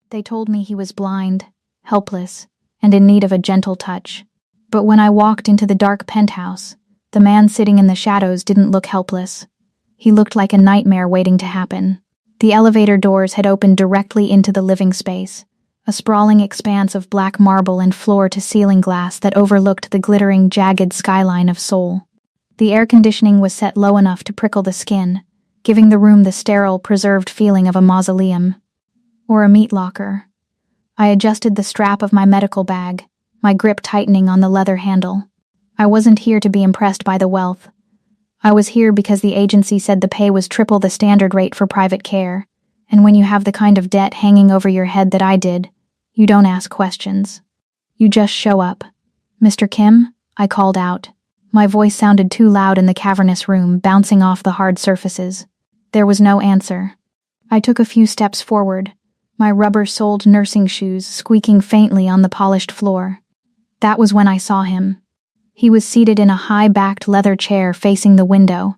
They told me he was blind, helpless, and in need of a gentle touch. But when I walked into the dark penthouse, the man sitting in the shadows didn't look helpless. He looked like a nightmare waiting to happen. The elevator doors had opened directly into the living space, a sprawling expanse of black marble and floor-to-ceiling glass that overlooked the glittering, jagged skyline of Seoul. The air conditioning was set low enough to prickle the skin, giving the room the sterile, preserved feeling of a mausoleum. Or a meat locker. I adjusted the strap of my medical bag, my grip tightening on the leather handle. I wasn't here to be impressed by the wealth. I was here because the agency said the pay was triple the standard rate for private care, and when you have the kind of debt hanging over your head that I did, you don't ask questions. You just show up. "Mr. Kim?" I called out. My voice sounded too loud in the cavernous room, bouncing off the hard surfaces. There was no answer. I took a few steps forward, my rubber-soled nursing shoes squeaking faintly on the polished floor. That was when I saw him. He was seated in a high-backed leather chair facing the window,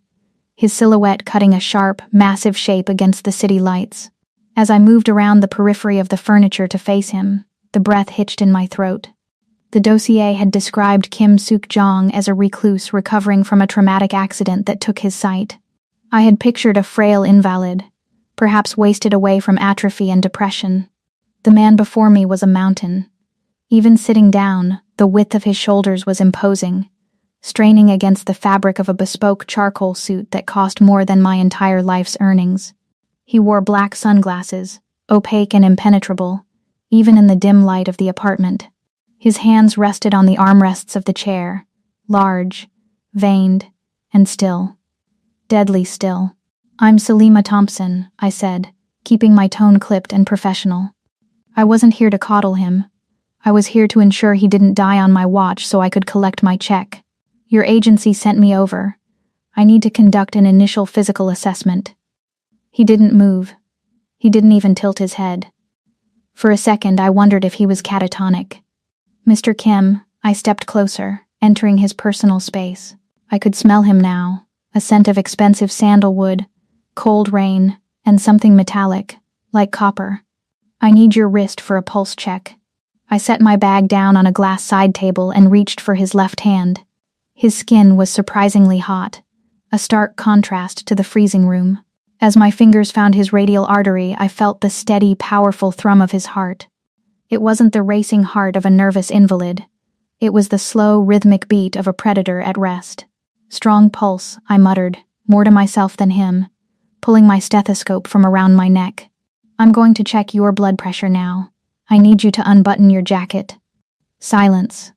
his silhouette cutting a sharp, massive shape against the city lights. As I moved around the periphery of the furniture to face him, the breath hitched in my throat. The dossier had described Kim Suk-jong as a recluse recovering from a traumatic accident that took his sight. I had pictured a frail invalid, perhaps wasted away from atrophy and depression. The man before me was a mountain. Even sitting down, the width of his shoulders was imposing, straining against the fabric of a bespoke charcoal suit that cost more than my entire life's earnings. He wore black sunglasses, opaque and impenetrable, even in the dim light of the apartment. His hands rested on the armrests of the chair, large, veined, and still. Deadly still. "I'm Selima Thompson," I said, keeping my tone clipped and professional. I wasn't here to coddle him. I was here to ensure he didn't die on my watch so I could collect my check. "Your agency sent me over. I need to conduct an initial physical assessment." He didn't move. He didn't even tilt his head. For a second, I wondered if he was catatonic. "Mr. Kim," I stepped closer, entering his personal space. I could smell him now, a scent of expensive sandalwood, cold rain, and something metallic, like copper. "I need your wrist for a pulse check." I set my bag down on a glass side table and reached for his left hand. His skin was surprisingly hot, a stark contrast to the freezing room. As my fingers found his radial artery, I felt the steady, powerful thrum of his heart. It wasn't the racing heart of a nervous invalid. It was the slow, rhythmic beat of a predator at rest. "Strong pulse," I muttered, more to myself than him, pulling my stethoscope from around my neck. "I'm going to check your blood pressure now. I need you to unbutton your jacket." Silence.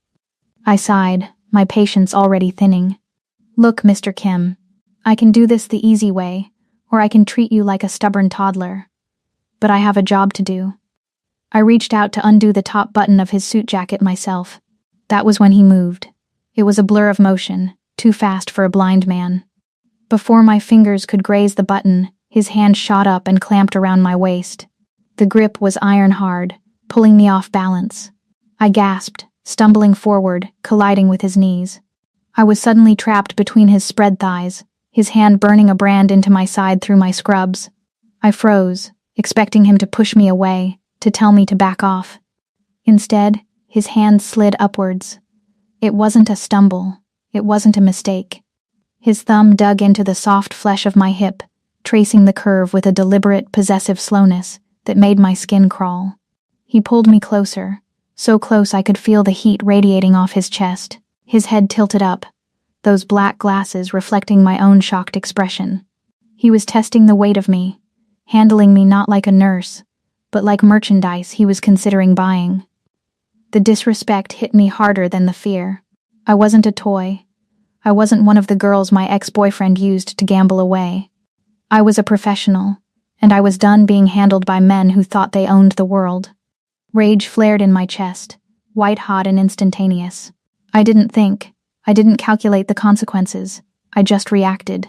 I sighed, my patience already thinning. "Look, Mr. Kim, I can do this the easy way, or I can treat you like a stubborn toddler. But I have a job to do." I reached out to undo the top button of his suit jacket myself. That was when he moved. It was a blur of motion, too fast for a blind man. Before my fingers could graze the button, his hand shot up and clamped around my waist. The grip was iron hard, pulling me off balance. I gasped, stumbling forward, colliding with his knees. I was suddenly trapped between his spread thighs, his hand burning a brand into my side through my scrubs. I froze, expecting him to push me away, to tell me to back off. Instead, his hand slid upwards. It wasn't a stumble. It wasn't a mistake. His thumb dug into the soft flesh of my hip, tracing the curve with a deliberate, possessive slowness that made my skin crawl. He pulled me closer, so close I could feel the heat radiating off his chest, his head tilted up, those black glasses reflecting my own shocked expression. He was testing the weight of me, handling me not like a nurse, but like merchandise he was considering buying. The disrespect hit me harder than the fear. I wasn't a toy. I wasn't one of the girls my ex-boyfriend used to gamble away. I was a professional, and I was done being handled by men who thought they owned the world. Rage flared in my chest, white-hot and instantaneous. I didn't think. I didn't calculate the consequences. I just reacted.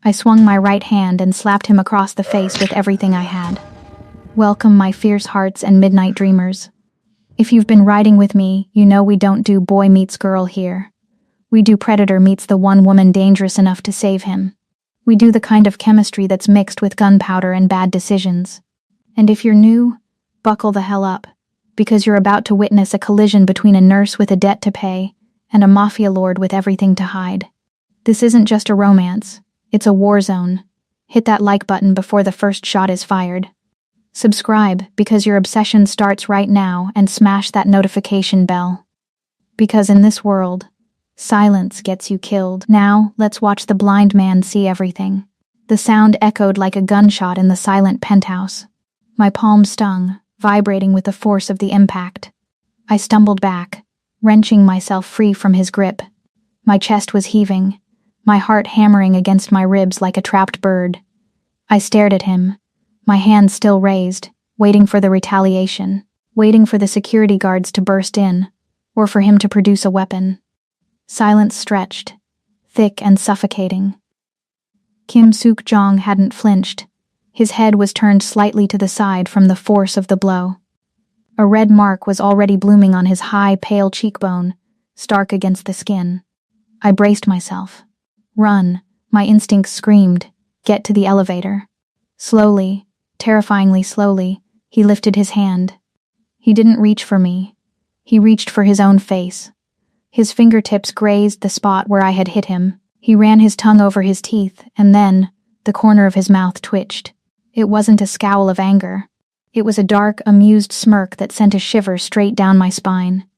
I swung my right hand and slapped him across the face with everything I had. "Welcome, my fierce hearts and midnight dreamers. If you've been riding with me, you know we don't do boy meets girl here. We do predator meets the one woman dangerous enough to save him. We do the kind of chemistry that's mixed with gunpowder and bad decisions. And if you're new, Buckle the hell up, because you're about to witness a collision between a nurse with a debt to pay and a mafia lord with everything to hide. This isn't just a romance, it's a war zone. Hit that like button before the first shot is fired. Subscribe, because your obsession starts right now, and smash that notification bell. Because in this world, silence gets you killed. Now, let's watch the blind man see everything. The sound echoed like a gunshot in the silent penthouse. My palm stung, vibrating with the force of the impact. I stumbled back, wrenching myself free from his grip. My chest was heaving, my heart hammering against my ribs like a trapped bird. I stared at him, my hands still raised, waiting for the retaliation, waiting for the security guards to burst in, or for him to produce a weapon. Silence stretched, thick and suffocating. Kim Suk-jong hadn't flinched. His head was turned slightly to the side from the force of the blow. A red mark was already blooming on his high, pale cheekbone, stark against the skin. I braced myself. Run, my instincts screamed. Get to the elevator. Slowly, terrifyingly slowly, he lifted his hand. He didn't reach for me. He reached for his own face. His fingertips grazed the spot where I had hit him. He ran his tongue over his teeth, and then, the corner of his mouth twitched. It wasn't a scowl of anger. It was a dark, amused smirk that sent a shiver straight down my spine.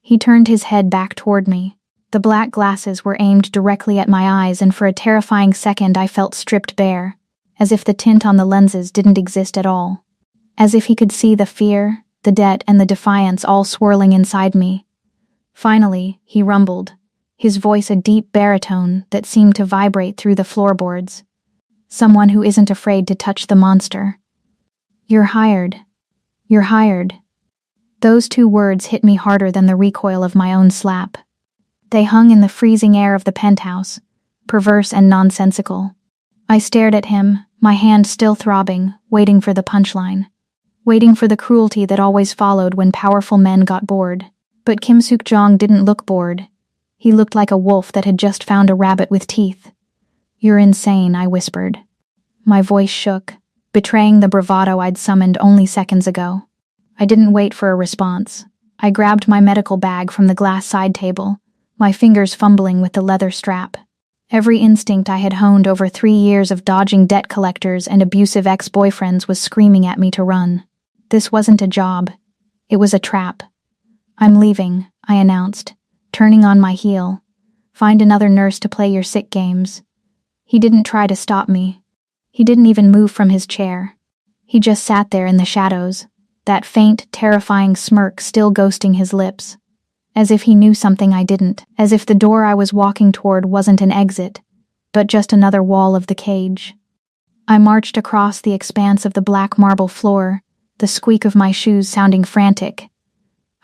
He turned his head back toward me. The black glasses were aimed directly at my eyes, and for a terrifying second I felt stripped bare, as if the tint on the lenses didn't exist at all. As if he could see the fear, the debt, and the defiance all swirling inside me. Finally, he rumbled, his voice a deep baritone that seemed to vibrate through the floorboards. Someone who isn't afraid to touch the monster. You're hired. You're hired. Those two words hit me harder than the recoil of my own slap. They hung in the freezing air of the penthouse, perverse and nonsensical. I stared at him, my hand still throbbing, waiting for the punchline. Waiting for the cruelty that always followed when powerful men got bored. But Kim Suk-jong didn't look bored. He looked like a wolf that had just found a rabbit with teeth. You're insane, I whispered. My voice shook, betraying the bravado I'd summoned only seconds ago. I didn't wait for a response. I grabbed my medical bag from the glass side table, my fingers fumbling with the leather strap. Every instinct I had honed over 3 years of dodging debt collectors and abusive ex-boyfriends was screaming at me to run. This wasn't a job. It was a trap. I'm leaving, I announced, turning on my heel. Find another nurse to play your sick games. He didn't try to stop me. He didn't even move from his chair. He just sat there in the shadows, that faint, terrifying smirk still ghosting his lips. As if he knew something I didn't, as if the door I was walking toward wasn't an exit, but just another wall of the cage. I marched across the expanse of the black marble floor, the squeak of my shoes sounding frantic.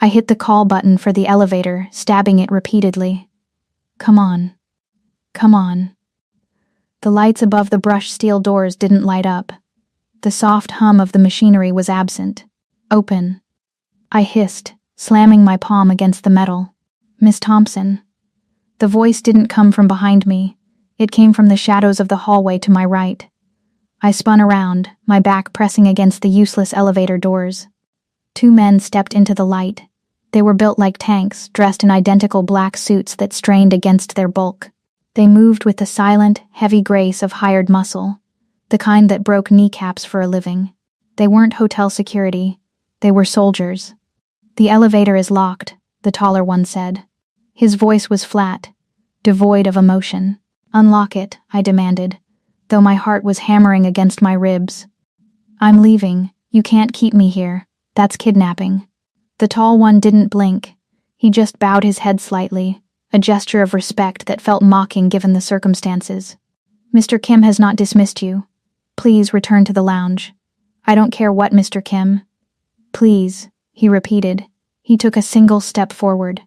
I hit the call button for the elevator, stabbing it repeatedly. Come on. Come on. The lights above the brushed steel doors didn't light up. The soft hum of the machinery was absent. Open. I hissed, slamming my palm against the metal. Miss Thompson. The voice didn't come from behind me. It came from the shadows of the hallway to my right. I spun around, my back pressing against the useless elevator doors. 2 men stepped into the light. They were built like tanks, dressed in identical black suits that strained against their bulk. They moved with the silent, heavy grace of hired muscle, the kind that broke kneecaps for a living. They weren't hotel security. They were soldiers. The elevator is locked, the taller one said. His voice was flat, devoid of emotion. Unlock it, I demanded, though my heart was hammering against my ribs. I'm leaving. You can't keep me here. That's kidnapping. The tall one didn't blink. He just bowed his head slightly, a gesture of respect that felt mocking given the circumstances. Mr. Kim has not dismissed you. Please return to the lounge. I don't care what, Mr. Kim. Please, he repeated. He took a single step forward.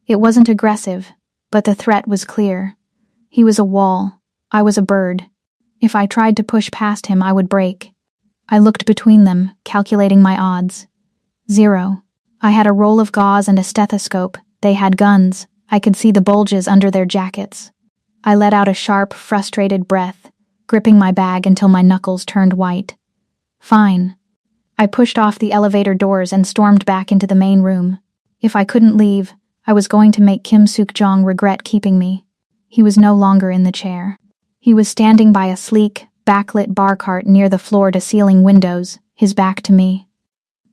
It wasn't aggressive, but the threat was clear. He was a wall. I was a bird. If I tried to push past him, I would break. I looked between them, calculating my odds. 0. I had a roll of gauze and a stethoscope. They had guns. I could see the bulges under their jackets. I let out a sharp, frustrated breath, gripping my bag until my knuckles turned white. Fine. I pushed off the elevator doors and stormed back into the main room. If I couldn't leave, I was going to make Kim Suk-jong regret keeping me. He was no longer in the chair. He was standing by a sleek, backlit bar cart near the floor-to-ceiling windows, his back to me.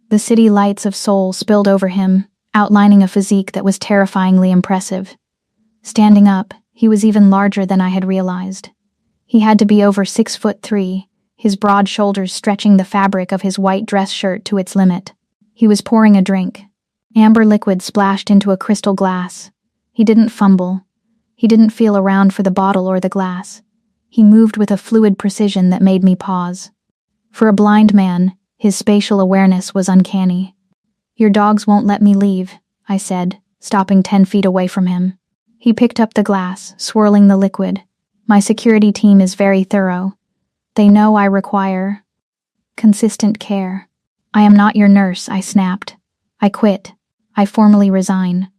The city lights of Seoul spilled over him, outlining a physique that was terrifyingly impressive. Standing up, he was even larger than I had realized. He had to be over 6'3", his broad shoulders stretching the fabric of his white dress shirt to its limit. He was pouring a drink. Amber liquid splashed into a crystal glass. He didn't fumble. He didn't feel around for the bottle or the glass. He moved with a fluid precision that made me pause. For a blind man, his spatial awareness was uncanny. "Your dogs won't let me leave," I said, stopping 10 feet away from him. He picked up the glass, swirling the liquid. "My security team is very thorough. They know I require consistent care. I am not your nurse," I snapped. "I quit. I formally resign.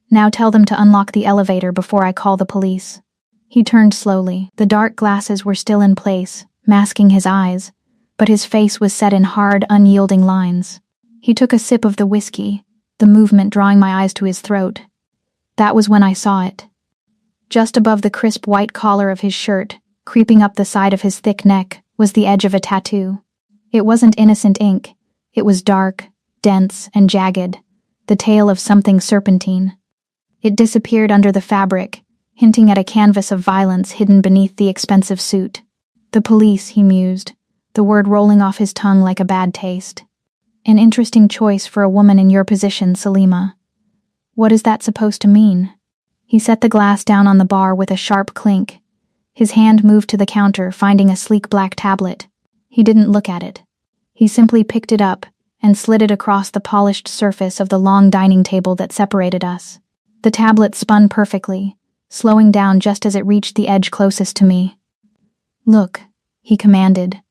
Now tell them to unlock the elevator before I call the police." He turned slowly. The dark glasses were still in place, masking his eyes, but his face was set in hard, unyielding lines. He took a sip of the whiskey, the movement drawing my eyes to his throat. That was when I saw it. Just above the crisp white collar of his shirt, creeping up the side of his thick neck, was the edge of a tattoo. It wasn't innocent ink. It was dark, dense, and jagged, the tail of something serpentine. It disappeared under the fabric, hinting at a canvas of violence hidden beneath the expensive suit. "The police," he mused, the word rolling off his tongue like a bad taste. "An interesting choice for a woman in your position, Salima. What is that supposed to mean?" He set the glass down on the bar with a sharp clink. His hand moved to the counter, finding a sleek black tablet. He didn't look at it. He simply picked it up and slid it across the polished surface of the long dining table that separated us. The tablet spun perfectly, slowing down just as it reached the edge closest to me. "Look," he commanded.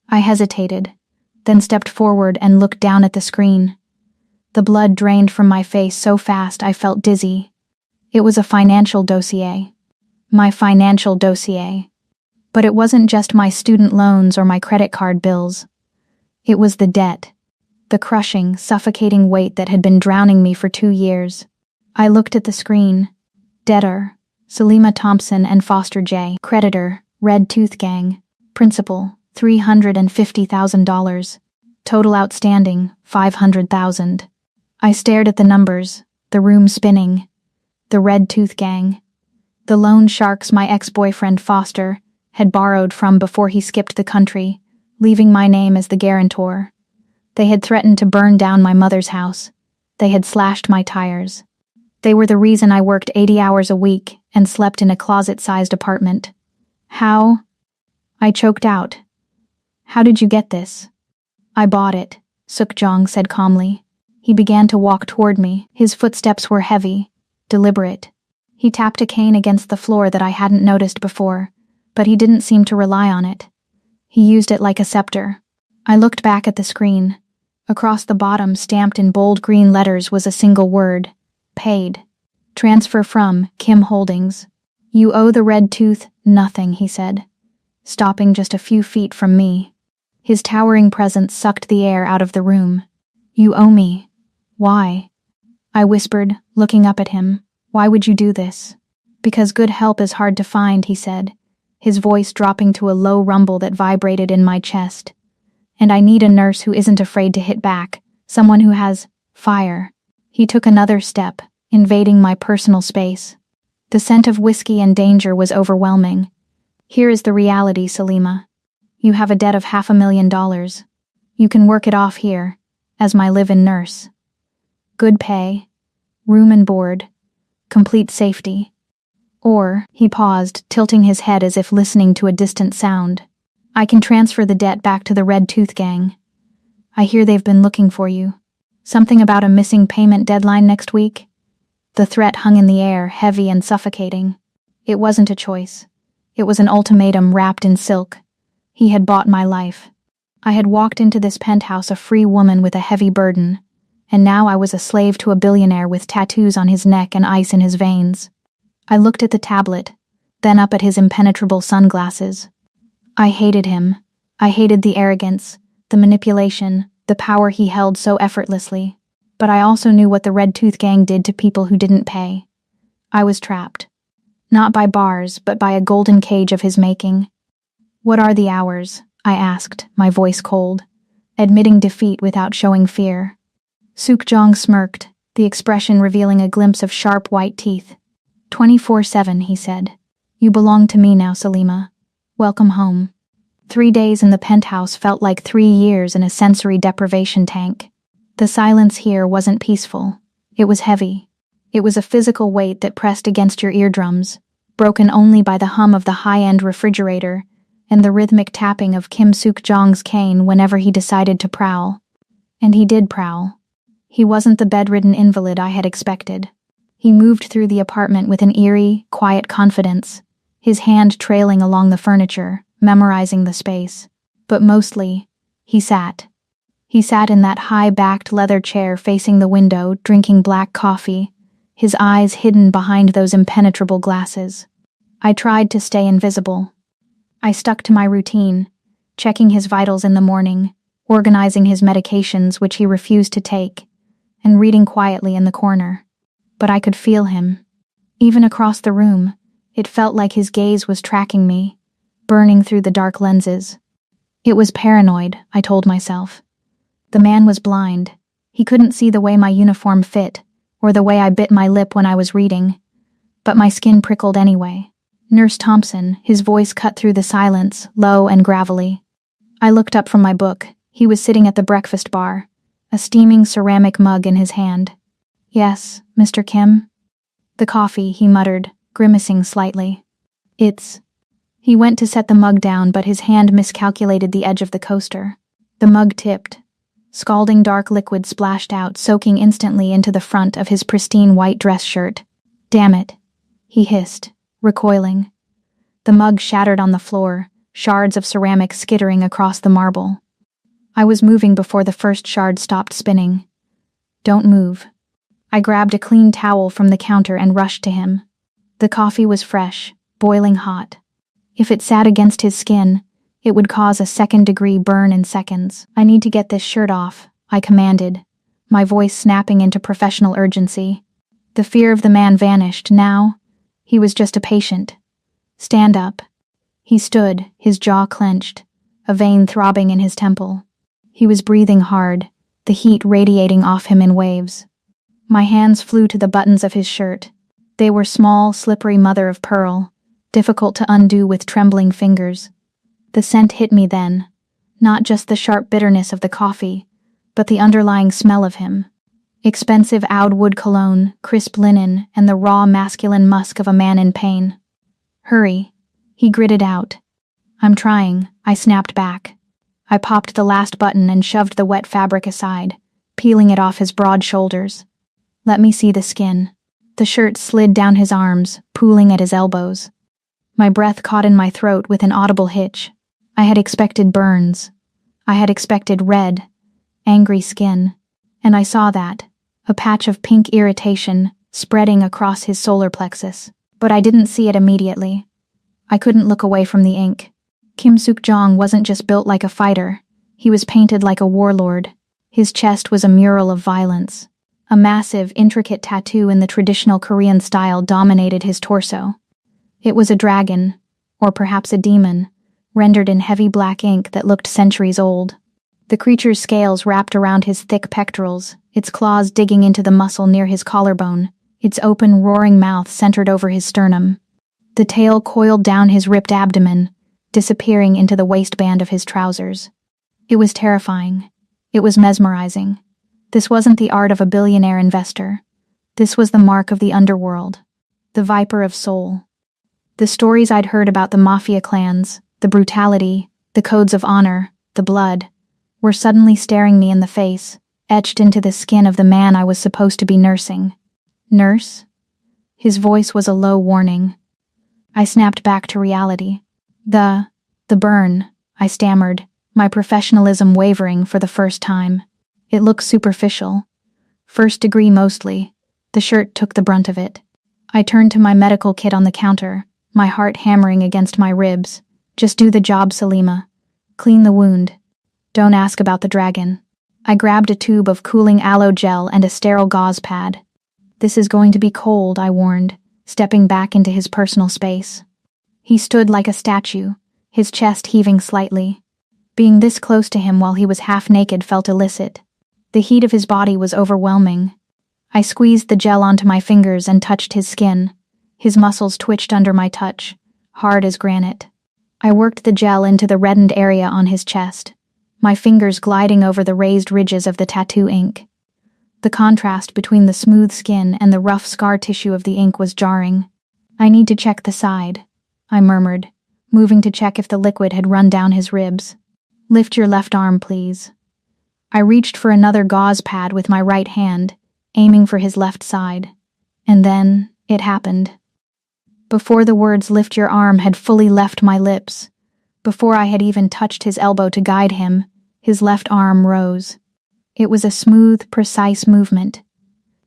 I hesitated, then stepped forward and looked down at the screen. The blood drained from my face so fast I felt dizzy. It was a financial dossier. My financial dossier. But it wasn't just my student loans or my credit card bills. It was the debt. The crushing, suffocating weight that had been drowning me for 2 years. I looked at the screen. Debtor, Salima Thompson and Foster J. Creditor, Red Tooth Gang. Principal, $350,000. Total outstanding, $500,000. I stared at the numbers, the room spinning. The Red Tooth Gang. The loan sharks my ex-boyfriend Foster had borrowed from before he skipped the country, leaving my name as the guarantor. They had threatened to burn down my mother's house. They had slashed my tires. They were the reason I worked 80 hours a week and slept in a closet-sized apartment. How? I choked out. "How did you get this?" "I bought it," Suk-jong said calmly. He began to walk toward me. His footsteps were heavy, deliberate. He tapped a cane against the floor that I hadn't noticed before, but he didn't seem to rely on it. He used it like a scepter. I looked back at the screen. Across the bottom, stamped in bold green letters, was a single word. Paid. Transfer from Kim Holdings. "You owe the Red Tooth nothing," he said, stopping just a few feet from me. His towering presence sucked the air out of the room. "You owe me. Why?" I whispered, looking up at him. "Why would you do this?" "Because good help is hard to find," he said, his voice dropping to a low rumble that vibrated in my chest. "And I need a nurse who isn't afraid to hit back, someone who has fire." He took another step, invading my personal space. The scent of whiskey and danger was overwhelming. "Here is the reality, Salima. You have a debt of $500,000. You can work it off here, as my live-in nurse. Good pay, room and board, complete safety. Or," he paused, tilting his head as if listening to a distant sound, "I can transfer the debt back to the Red Tooth Gang. I hear they've been looking for you. Something about a missing payment deadline next week?" The threat hung in the air, heavy and suffocating. It wasn't a choice. It was an ultimatum wrapped in silk. He had bought my life. I had walked into this penthouse a free woman with a heavy burden, and now I was a slave to a billionaire with tattoos on his neck and ice in his veins. I looked at the tablet, then up at his impenetrable sunglasses. I hated him. I hated the arrogance, the manipulation, the power he held so effortlessly. But I also knew what the Red Tooth Gang did to people who didn't pay. I was trapped. Not by bars, but by a golden cage of his making. "What are the hours?" I asked, my voice cold, admitting defeat without showing fear. Sukjong smirked, the expression revealing a glimpse of sharp white teeth. 24/7, he said. "You belong to me now, Salima. Welcome home." 3 days in the penthouse felt like 3 years in a sensory deprivation tank. The silence here wasn't peaceful. It was heavy. It was a physical weight that pressed against your eardrums, broken only by the hum of the high-end refrigerator and the rhythmic tapping of Kim Suk-jong's cane whenever he decided to prowl. And he did prowl. He wasn't the bedridden invalid I had expected. He moved through the apartment with an eerie, quiet confidence, his hand trailing along the furniture, memorizing the space. But mostly, he sat. He sat in that high-backed leather chair facing the window, drinking black coffee, his eyes hidden behind those impenetrable glasses. I tried to stay invisible. I stuck to my routine, checking his vitals in the morning, organizing his medications which he refused to take, and reading quietly in the corner. But I could feel him. Even across the room, it felt like his gaze was tracking me, burning through the dark lenses. It was paranoid, I told myself. The man was blind. He couldn't see the way my uniform fit, or the way I bit my lip when I was reading. But my skin prickled anyway. Nurse Thompson, his voice cut through the silence, low and gravelly. I looked up from my book. He was sitting at the breakfast bar, a steaming ceramic mug in his hand. "Yes, Mr. Kim?" "The coffee," he muttered, grimacing slightly. "It's..." He went to set the mug down, but his hand miscalculated the edge of the coaster. The mug tipped. Scalding dark liquid splashed out, soaking instantly into the front of his pristine white dress shirt. "Damn it," he hissed, recoiling. The mug shattered on the floor, shards of ceramic skittering across the marble. I was moving before the first shard stopped spinning. "Don't move." I grabbed a clean towel from the counter and rushed to him. The coffee was fresh, boiling hot. If it sat against his skin, it would cause a second-degree burn in seconds. "I need to get this shirt off," I commanded, my voice snapping into professional urgency. The fear of the man vanished. Now, he was just a patient. "Stand up." He stood, his jaw clenched, a vein throbbing in his temple. He was breathing hard, the heat radiating off him in waves. My hands flew to the buttons of his shirt. They were small, slippery mother of pearl, difficult to undo with trembling fingers. The scent hit me then, not just the sharp bitterness of the coffee, but the underlying smell of him. Expensive oud wood cologne, crisp linen, and the raw masculine musk of a man in pain. "Hurry," he gritted out. "I'm trying," I snapped back. I popped the last button and shoved the wet fabric aside, peeling it off his broad shoulders. "Let me see the skin." The shirt slid down his arms, pooling at his elbows. My breath caught in my throat with an audible hitch. I had expected burns. I had expected red, angry skin. And I saw that, a patch of pink irritation spreading across his solar plexus. But I didn't see it immediately. I couldn't look away from the ink. Kim Suk-jong wasn't just built like a fighter. He was painted like a warlord. His chest was a mural of violence. A massive, intricate tattoo in the traditional Korean style dominated his torso. It was a dragon, or perhaps a demon, rendered in heavy black ink that looked centuries old. The creature's scales wrapped around his thick pectorals, its claws digging into the muscle near his collarbone, its open, roaring mouth centered over his sternum. The tail coiled down his ripped abdomen, disappearing into the waistband of his trousers. It was terrifying. It was mesmerizing. This wasn't the art of a billionaire investor. This was the mark of the underworld, the viper of soul. The stories I'd heard about the Mafia clans, the brutality, the codes of honor, the blood, were suddenly staring me in the face, etched into the skin of the man I was supposed to be nursing. "Nurse?" His voice was a low warning. I snapped back to reality. The burn," I stammered, my professionalism wavering for the first time. "It looks superficial. First degree mostly. The shirt took the brunt of it." I turned to my medical kit on the counter, my heart hammering against my ribs. "Just do the job, Salima. Clean the wound. Don't ask about the dragon." I grabbed a tube of cooling aloe gel and a sterile gauze pad. "This is going to be cold," I warned, stepping back into his personal space. He stood like a statue, his chest heaving slightly. Being this close to him while he was half naked felt illicit. The heat of his body was overwhelming. I squeezed the gel onto my fingers and touched his skin. His muscles twitched under my touch, hard as granite. I worked the gel into the reddened area on his chest, my fingers gliding over the raised ridges of the tattoo ink. The contrast between the smooth skin and the rough scar tissue of the ink was jarring. "I need to check the side," I murmured, moving to check if the liquid had run down his ribs. "Lift your left arm, please." I reached for another gauze pad with my right hand, aiming for his left side. And then it happened. Before the words "lift your arm" had fully left my lips, before I had even touched his elbow to guide him, his left arm rose. It was a smooth, precise movement.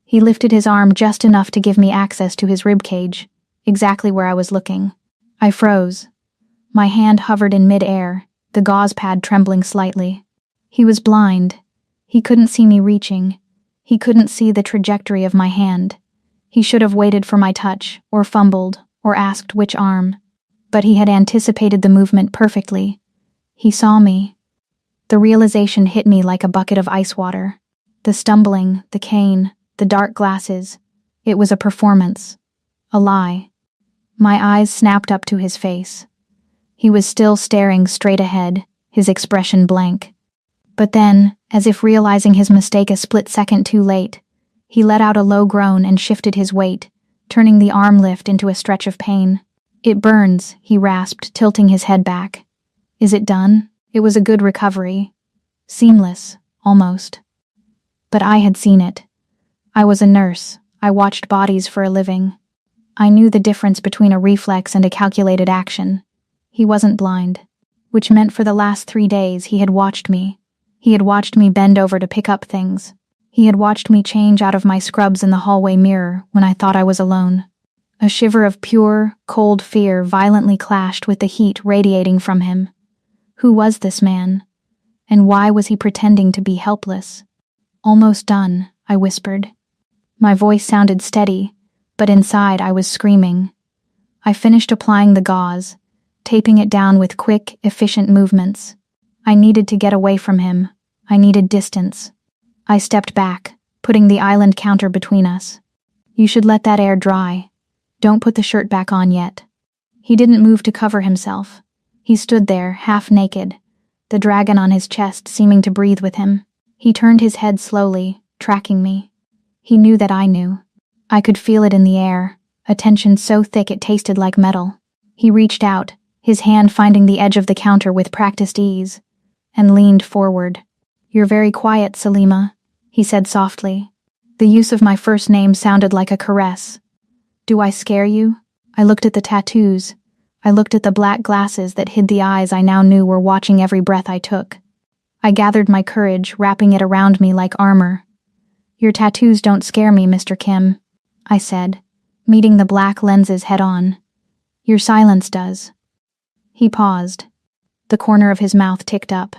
He lifted his arm just enough to give me access to his ribcage, exactly where I was looking. I froze. My hand hovered in mid-air, the gauze pad trembling slightly. He was blind. He couldn't see me reaching. He couldn't see the trajectory of my hand. He should have waited for my touch, or fumbled, or asked which arm. But he had anticipated the movement perfectly. He saw me. The realization hit me like a bucket of ice water. The stumbling, the cane, the dark glasses. It was a performance. A lie. My eyes snapped up to his face. He was still staring straight ahead, his expression blank. But then, as if realizing his mistake a split second too late, he let out a low groan and shifted his weight, turning the arm lift into a stretch of pain. "It burns," he rasped, tilting his head back. "Is it done?" It was a good recovery. Seamless, almost. But I had seen it. I was a nurse. I watched bodies for a living. I knew the difference between a reflex and a calculated action. He wasn't blind, which meant for the last 3 days he had watched me. He had watched me bend over to pick up things. He had watched me change out of my scrubs in the hallway mirror when I thought I was alone. A shiver of pure, cold fear violently clashed with the heat radiating from him. Who was this man? And why was he pretending to be helpless? "Almost done," I whispered. My voice sounded steady, but inside I was screaming. I finished applying the gauze, taping it down with quick, efficient movements. I needed to get away from him. I needed distance. I stepped back, putting the island counter between us. "You should let that air dry. Don't put the shirt back on yet." He didn't move to cover himself. He stood there, half naked, the dragon on his chest seeming to breathe with him. He turned his head slowly, tracking me. He knew that I knew. I could feel it in the air, a tension so thick it tasted like metal. He reached out, his hand finding the edge of the counter with practiced ease, and leaned forward. "You're very quiet, Salima," he said softly. The use of my first name sounded like a caress. "Do I scare you?" I looked at the tattoos. I looked at the black glasses that hid the eyes I now knew were watching every breath I took. I gathered my courage, wrapping it around me like armor. "Your tattoos don't scare me, Mr. Kim," I said, meeting the black lenses head-on. "Your silence does." He paused. The corner of his mouth ticked up.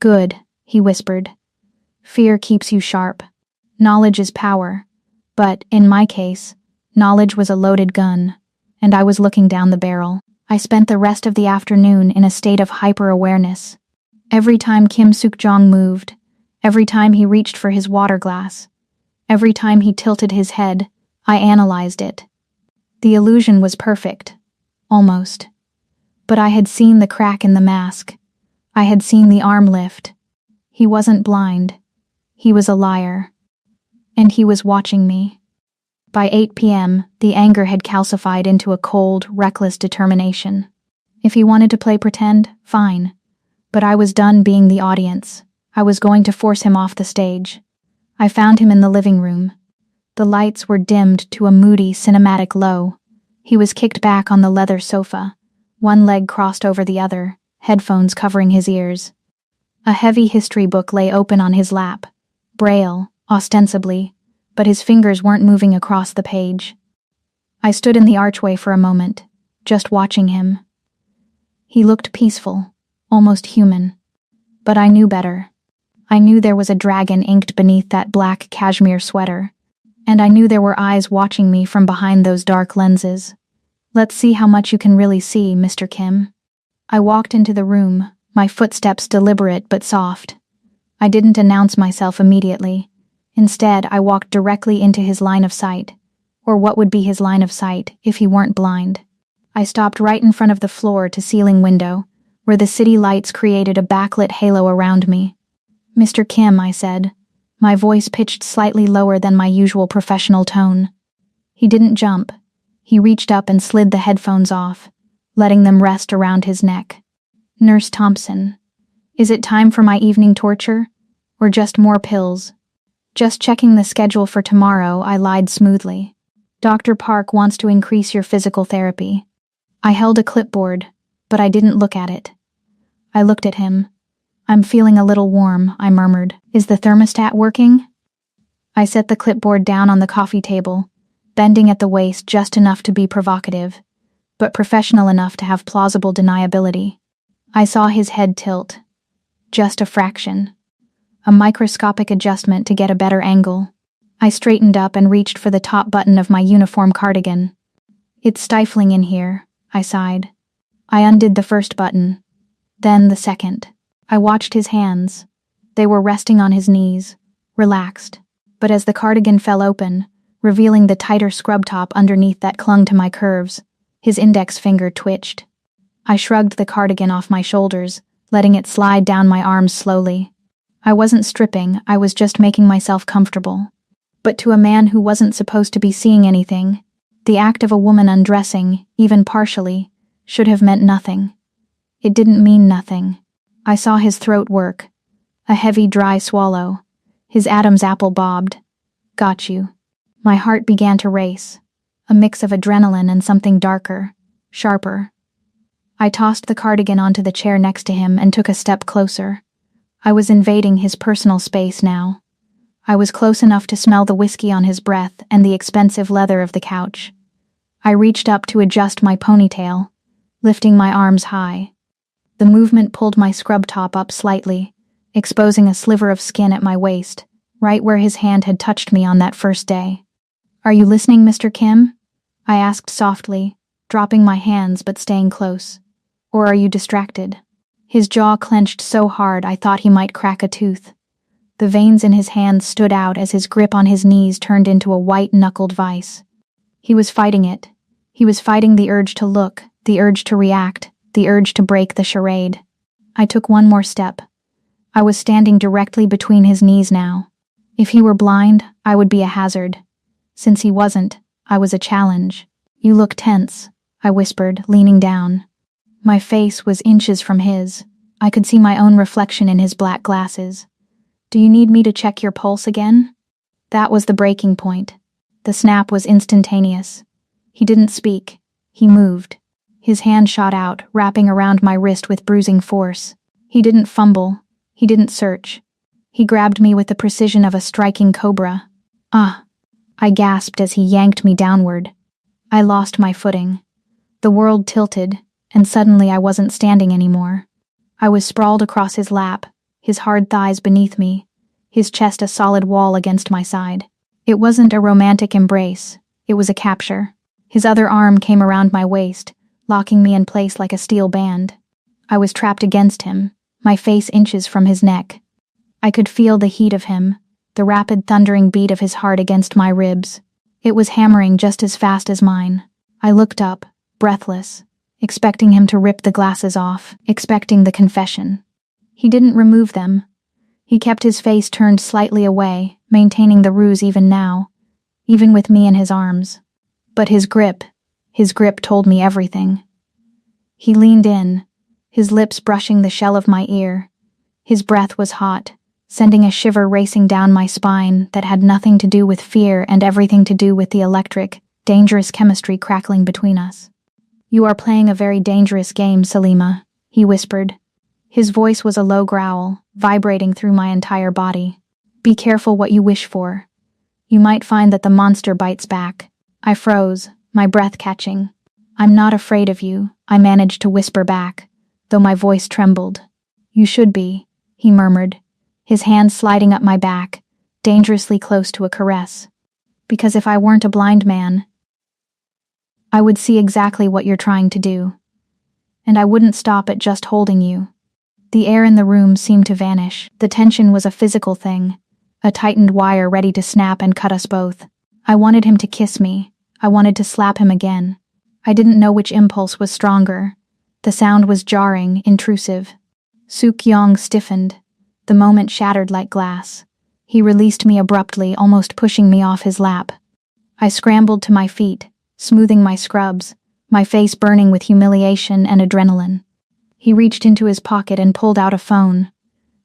"Good," he whispered. "Fear keeps you sharp. Knowledge is power. But, in my case, knowledge was a loaded gun, and I was looking down the barrel. I spent the rest of the afternoon in a state of hyper-awareness. Every time Kim Suk-jong moved, every time he reached for his water glass, every time he tilted his head, I analyzed it. The illusion was perfect. Almost. But I had seen the crack in the mask. I had seen the arm lift. He wasn't blind. He was a liar. And he was watching me. By 8 p.m., the anger had calcified into a cold, reckless determination. If he wanted to play pretend, fine. But I was done being the audience. I was going to force him off the stage. I found him in the living room. The lights were dimmed to a moody, cinematic low. He was kicked back on the leather sofa, one leg crossed over the other, headphones covering his ears. A heavy history book lay open on his lap, Braille, ostensibly, but his fingers weren't moving across the page. I stood in the archway for a moment, just watching him. He looked peaceful, almost human. But I knew better. I knew there was a dragon inked beneath that black cashmere sweater. And I knew there were eyes watching me from behind those dark lenses. Let's see how much you can really see, Mr. Kim. I walked into the room, my footsteps deliberate but soft. I didn't announce myself immediately. Instead, I walked directly into his line of sight. Or what would be his line of sight if he weren't blind. I stopped right in front of the floor-to-ceiling window, where the city lights created a backlit halo around me. Mr. Kim, I said, my voice pitched slightly lower than my usual professional tone. He didn't jump. He reached up and slid the headphones off, letting them rest around his neck. Nurse Thompson, is it time for my evening torture? Or just more pills? Just checking the schedule for tomorrow, I lied smoothly. Dr. Park wants to increase your physical therapy. I held a clipboard, but I didn't look at it. I looked at him. I'm feeling a little warm, I murmured. Is the thermostat working? I set the clipboard down on the coffee table, bending at the waist just enough to be provocative, but professional enough to have plausible deniability. I saw his head tilt. Just a fraction. A microscopic adjustment to get a better angle. I straightened up and reached for the top button of my uniform cardigan. It's stifling in here, I sighed. I undid the first button, then the second. I watched his hands. They were resting on his knees, relaxed. But as the cardigan fell open, revealing the tighter scrub top underneath that clung to my curves, his index finger twitched. I shrugged the cardigan off my shoulders, letting it slide down my arms slowly. I wasn't stripping, I was just making myself comfortable. But to a man who wasn't supposed to be seeing anything, the act of a woman undressing, even partially, should have meant nothing. It didn't mean nothing. I saw his throat work. A heavy, dry swallow. His Adam's apple bobbed. Got you. My heart began to race. A mix of adrenaline and something darker, sharper. I tossed the cardigan onto the chair next to him and took a step closer. I was invading his personal space now. I was close enough to smell the whiskey on his breath and the expensive leather of the couch. I reached up to adjust my ponytail, lifting my arms high. The movement pulled my scrub top up slightly, exposing a sliver of skin at my waist, right where his hand had touched me on that first day. Are you listening, Mr. Kim? I asked softly, dropping my hands but staying close. Or are you distracted? His jaw clenched so hard I thought he might crack a tooth. The veins in his hands stood out as his grip on his knees turned into a white-knuckled vice. He was fighting it. He was fighting the urge to look, the urge to react, the urge to break the charade. I took one more step. I was standing directly between his knees now. If he were blind, I would be a hazard. Since he wasn't, I was a challenge. You look tense, I whispered, leaning down. My face was inches from his. I could see my own reflection in his black glasses. Do you need me to check your pulse again? That was the breaking point. The snap was instantaneous. He didn't speak. He moved. His hand shot out, wrapping around my wrist with bruising force. He didn't fumble. He didn't search. He grabbed me with the precision of a striking cobra. Ah! I gasped as he yanked me downward. I lost my footing. The world tilted, and suddenly I wasn't standing anymore. I was sprawled across his lap, his hard thighs beneath me, his chest a solid wall against my side. It wasn't a romantic embrace. It was a capture. His other arm came around my waist, locking me in place like a steel band. I was trapped against him, my face inches from his neck. I could feel the heat of him, the rapid thundering beat of his heart against my ribs. It was hammering just as fast as mine. I looked up, breathless, expecting him to rip the glasses off, expecting the confession. He didn't remove them. He kept his face turned slightly away, maintaining the ruse even now, even with me in his arms. But his grip told me everything. He leaned in, his lips brushing the shell of my ear. His breath was hot, sending a shiver racing down my spine that had nothing to do with fear and everything to do with the electric, dangerous chemistry crackling between us. You are playing a very dangerous game, Salima, he whispered. His voice was a low growl, vibrating through my entire body. Be careful what you wish for. You might find that the monster bites back. I froze, my breath catching. I'm not afraid of you, I managed to whisper back, though my voice trembled. You should be, he murmured. his hand sliding up my back, dangerously close to a caress. Because if I weren't a blind man, I would see exactly what you're trying to do. And I wouldn't stop at just holding you. The air in the room seemed to vanish. The tension was a physical thing, a tightened wire ready to snap and cut us both. I wanted him to kiss me. I wanted to slap him again. I didn't know which impulse was stronger. The sound was jarring, intrusive. Suk-yong stiffened. The moment shattered like glass. He released me abruptly, almost pushing me off his lap. I scrambled to my feet, smoothing my scrubs, my face burning with humiliation and adrenaline. He reached into his pocket and pulled out a phone.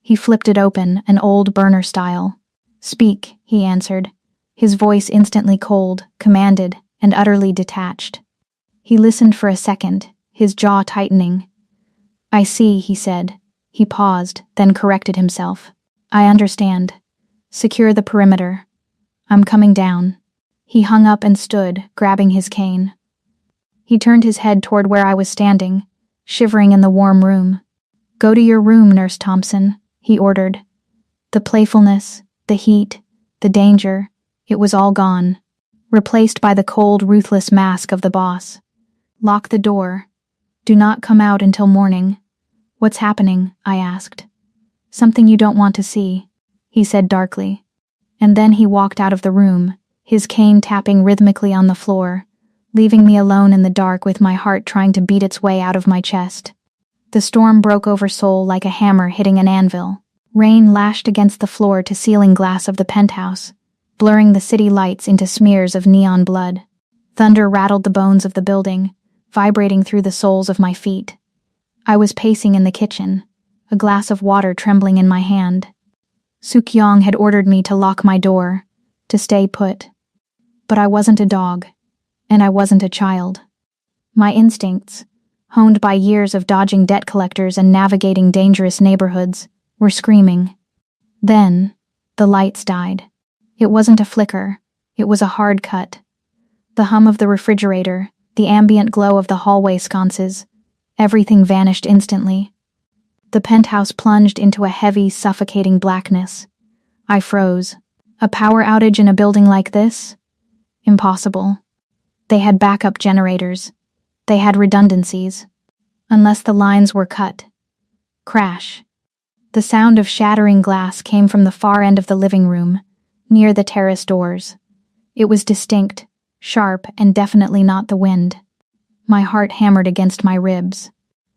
He flipped it open, an old burner style. "Speak," he answered, his voice instantly cold, commanded, and utterly detached. He listened for a second, his jaw tightening. "I see," he said. He paused, then corrected himself. "I understand. Secure the perimeter. I'm coming down." He hung up and stood, grabbing his cane. He turned his head toward where I was standing, shivering in the warm room. "Go to your room, Nurse Thompson," he ordered. The playfulness, the heat, the danger, it was all gone, replaced by the cold, ruthless mask of the boss. "Lock the door. Do not come out until morning." "What's happening?" I asked. "Something you don't want to see," he said darkly. And then he walked out of the room, his cane tapping rhythmically on the floor, leaving me alone in the dark with my heart trying to beat its way out of my chest. The storm broke over Seoul like a hammer hitting an anvil. Rain lashed against the floor to ceiling glass of the penthouse, blurring the city lights into smears of neon blood. Thunder rattled the bones of the building, vibrating through the soles of my feet. I was pacing in the kitchen, a glass of water trembling in my hand. Suk-yong had ordered me to lock my door, to stay put. But I wasn't a dog, and I wasn't a child. My instincts, honed by years of dodging debt collectors and navigating dangerous neighborhoods, were screaming. Then, the lights died. It wasn't a flicker, it was a hard cut. The hum of the refrigerator, the ambient glow of the hallway sconces, everything vanished instantly. The penthouse plunged into a heavy, suffocating blackness. I froze. A power outage in a building like this? Impossible. They had backup generators. They had redundancies. Unless the lines were cut. Crash. The sound of shattering glass came from the far end of the living room, near the terrace doors. It was distinct, sharp, and definitely not the wind. My heart hammered against my ribs.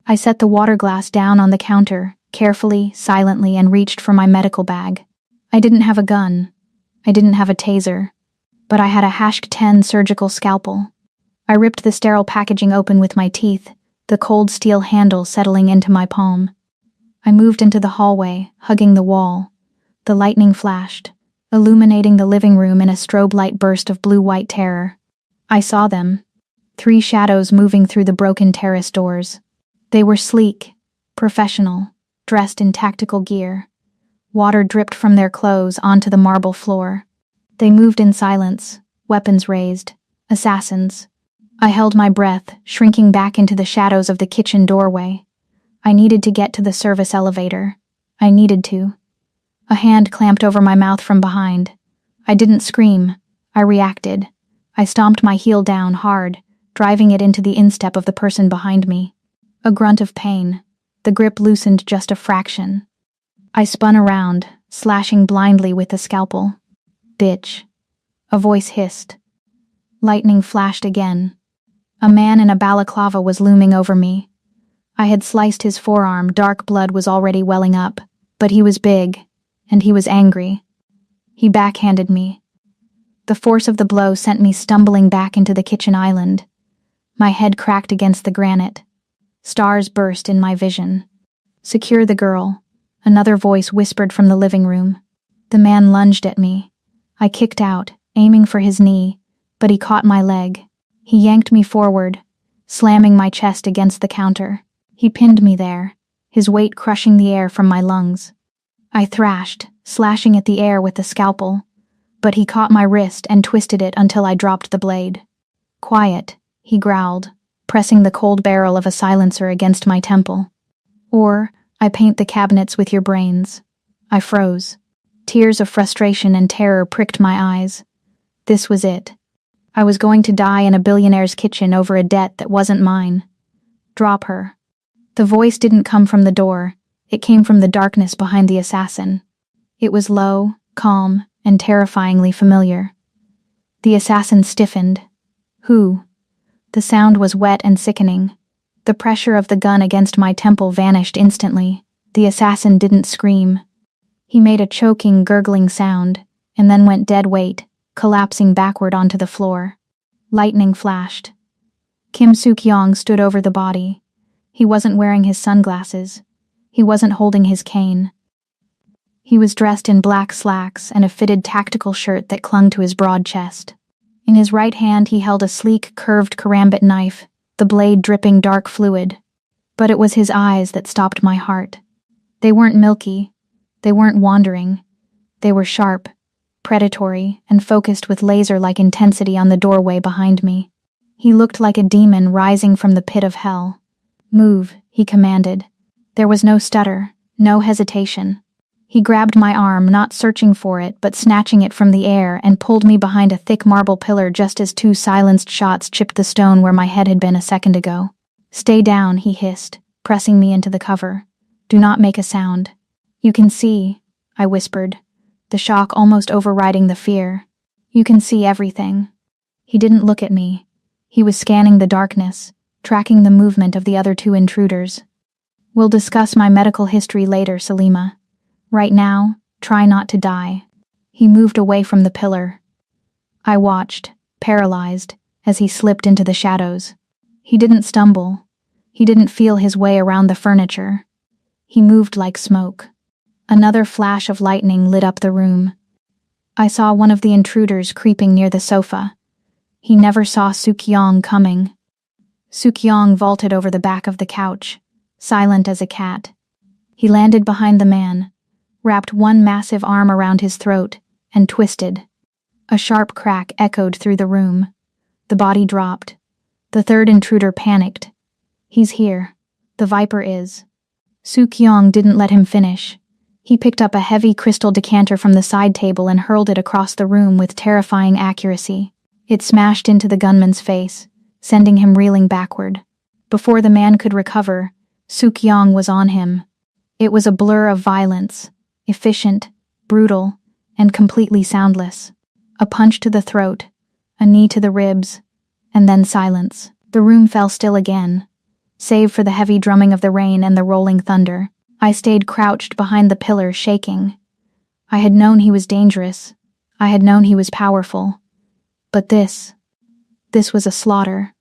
I set the water glass down on the counter, carefully, silently, and reached for my medical bag. I didn't have a gun. I didn't have a taser. But I had a #10 surgical scalpel. I ripped the sterile packaging open with my teeth, the cold steel handle settling into my palm. I moved into the hallway, hugging the wall. The lightning flashed, illuminating the living room in a strobe light burst of blue-white terror. I saw them. 3 shadows moving through the broken terrace doors. They were sleek, professional, dressed in tactical gear. Water dripped from their clothes onto the marble floor. They moved in silence, weapons raised, assassins. I held my breath, shrinking back into the shadows of the kitchen doorway. I needed to get to the service elevator. I needed to. A hand clamped over my mouth from behind. I didn't scream. I reacted. I stomped my heel down hard, driving it into the instep of the person behind me. A grunt of pain. The grip loosened just a fraction. I spun around, slashing blindly with the scalpel. "Bitch." A voice hissed. Lightning flashed again. A man in a balaclava was looming over me. I had sliced his forearm, dark blood was already welling up, but he was big, and he was angry. He backhanded me. The force of the blow sent me stumbling back into the kitchen island. My head cracked against the granite. Stars burst in my vision. "Secure the girl," another voice whispered from the living room. The man lunged at me. I kicked out, aiming for his knee, but he caught my leg. He yanked me forward, slamming my chest against the counter. He pinned me there, his weight crushing the air from my lungs. I thrashed, slashing at the air with the scalpel, but he caught my wrist and twisted it until I dropped the blade. "Quiet," he growled, pressing the cold barrel of a silencer against my temple. "Or I paint the cabinets with your brains." I froze. Tears of frustration and terror pricked my eyes. This was it. I was going to die in a billionaire's kitchen over a debt that wasn't mine. Drop her. The voice didn't come from the door. It came from the darkness behind the assassin. It was low, calm, and terrifyingly familiar. The assassin stiffened. Who? The sound was wet and sickening. The pressure of the gun against my temple vanished instantly. The assassin didn't scream. He made a choking, gurgling sound, and then went dead weight, collapsing backward onto the floor. Lightning flashed. Kim Suk-yong stood over the body. He wasn't wearing his sunglasses. He wasn't holding his cane. He was dressed in black slacks and a fitted tactical shirt that clung to his broad chest. In his right hand he held a sleek, curved karambit knife, the blade dripping dark fluid. But it was his eyes that stopped my heart. They weren't milky. They weren't wandering. They were sharp, predatory, and focused with laser-like intensity on the doorway behind me. He looked like a demon rising from the pit of hell. Move, he commanded. There was no stutter, no hesitation. He grabbed my arm, not searching for it, but snatching it from the air, and pulled me behind a thick marble pillar just as two silenced shots chipped the stone where my head had been a second ago. Stay down, he hissed, pressing me into the cover. Do not make a sound. You can see, I whispered, the shock almost overriding the fear. You can see everything. He didn't look at me. He was scanning the darkness, tracking the movement of the other two intruders. We'll discuss my medical history later, Salima. Right now, try not to die. He moved away from the pillar. I watched, paralyzed, as he slipped into the shadows. He didn't stumble. He didn't feel his way around the furniture. He moved like smoke. Another flash of lightning lit up the room. I saw one of the intruders creeping near the sofa. He never saw Suk-yong coming. Suk-yong vaulted over the back of the couch, silent as a cat. He landed behind the man, wrapped one massive arm around his throat, and twisted. A sharp crack echoed through the room. The body dropped. The third intruder panicked. He's here. The Viper is. Suk-yong didn't let him finish. He picked up a heavy crystal decanter from the side table and hurled it across the room with terrifying accuracy. It smashed into the gunman's face, sending him reeling backward. Before the man could recover, Suk-yong was on him. It was a blur of violence, efficient, brutal, and completely soundless. A punch to the throat, a knee to the ribs, and then silence. The room fell still again, save for the heavy drumming of the rain and the rolling thunder. I stayed crouched behind the pillar, shaking. I had known he was dangerous. I had known he was powerful. But this was a slaughter.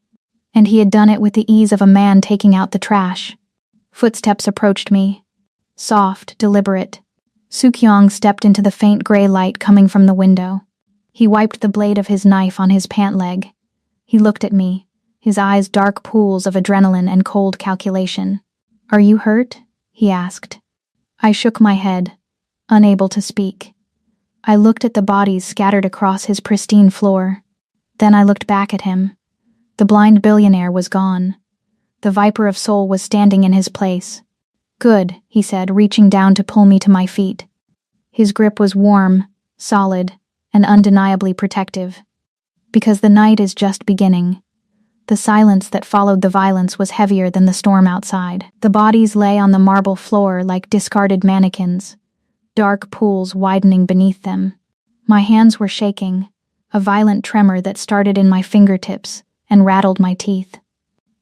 And he had done it with the ease of a man taking out the trash. Footsteps approached me. Soft, deliberate. Suk-yong stepped into the faint gray light coming from the window. He wiped the blade of his knife on his pant leg. He looked at me, his eyes dark pools of adrenaline and cold calculation. Are you hurt? He asked. I shook my head, unable to speak. I looked at the bodies scattered across his pristine floor. Then I looked back at him. The blind billionaire was gone. The Viper of Soul was standing in his place. Good, he said, reaching down to pull me to my feet. His grip was warm, solid, and undeniably protective. Because the night is just beginning. The silence that followed the violence was heavier than the storm outside. The bodies lay on the marble floor like discarded mannequins, dark pools widening beneath them. My hands were shaking, a violent tremor that started in my fingertips and rattled my teeth.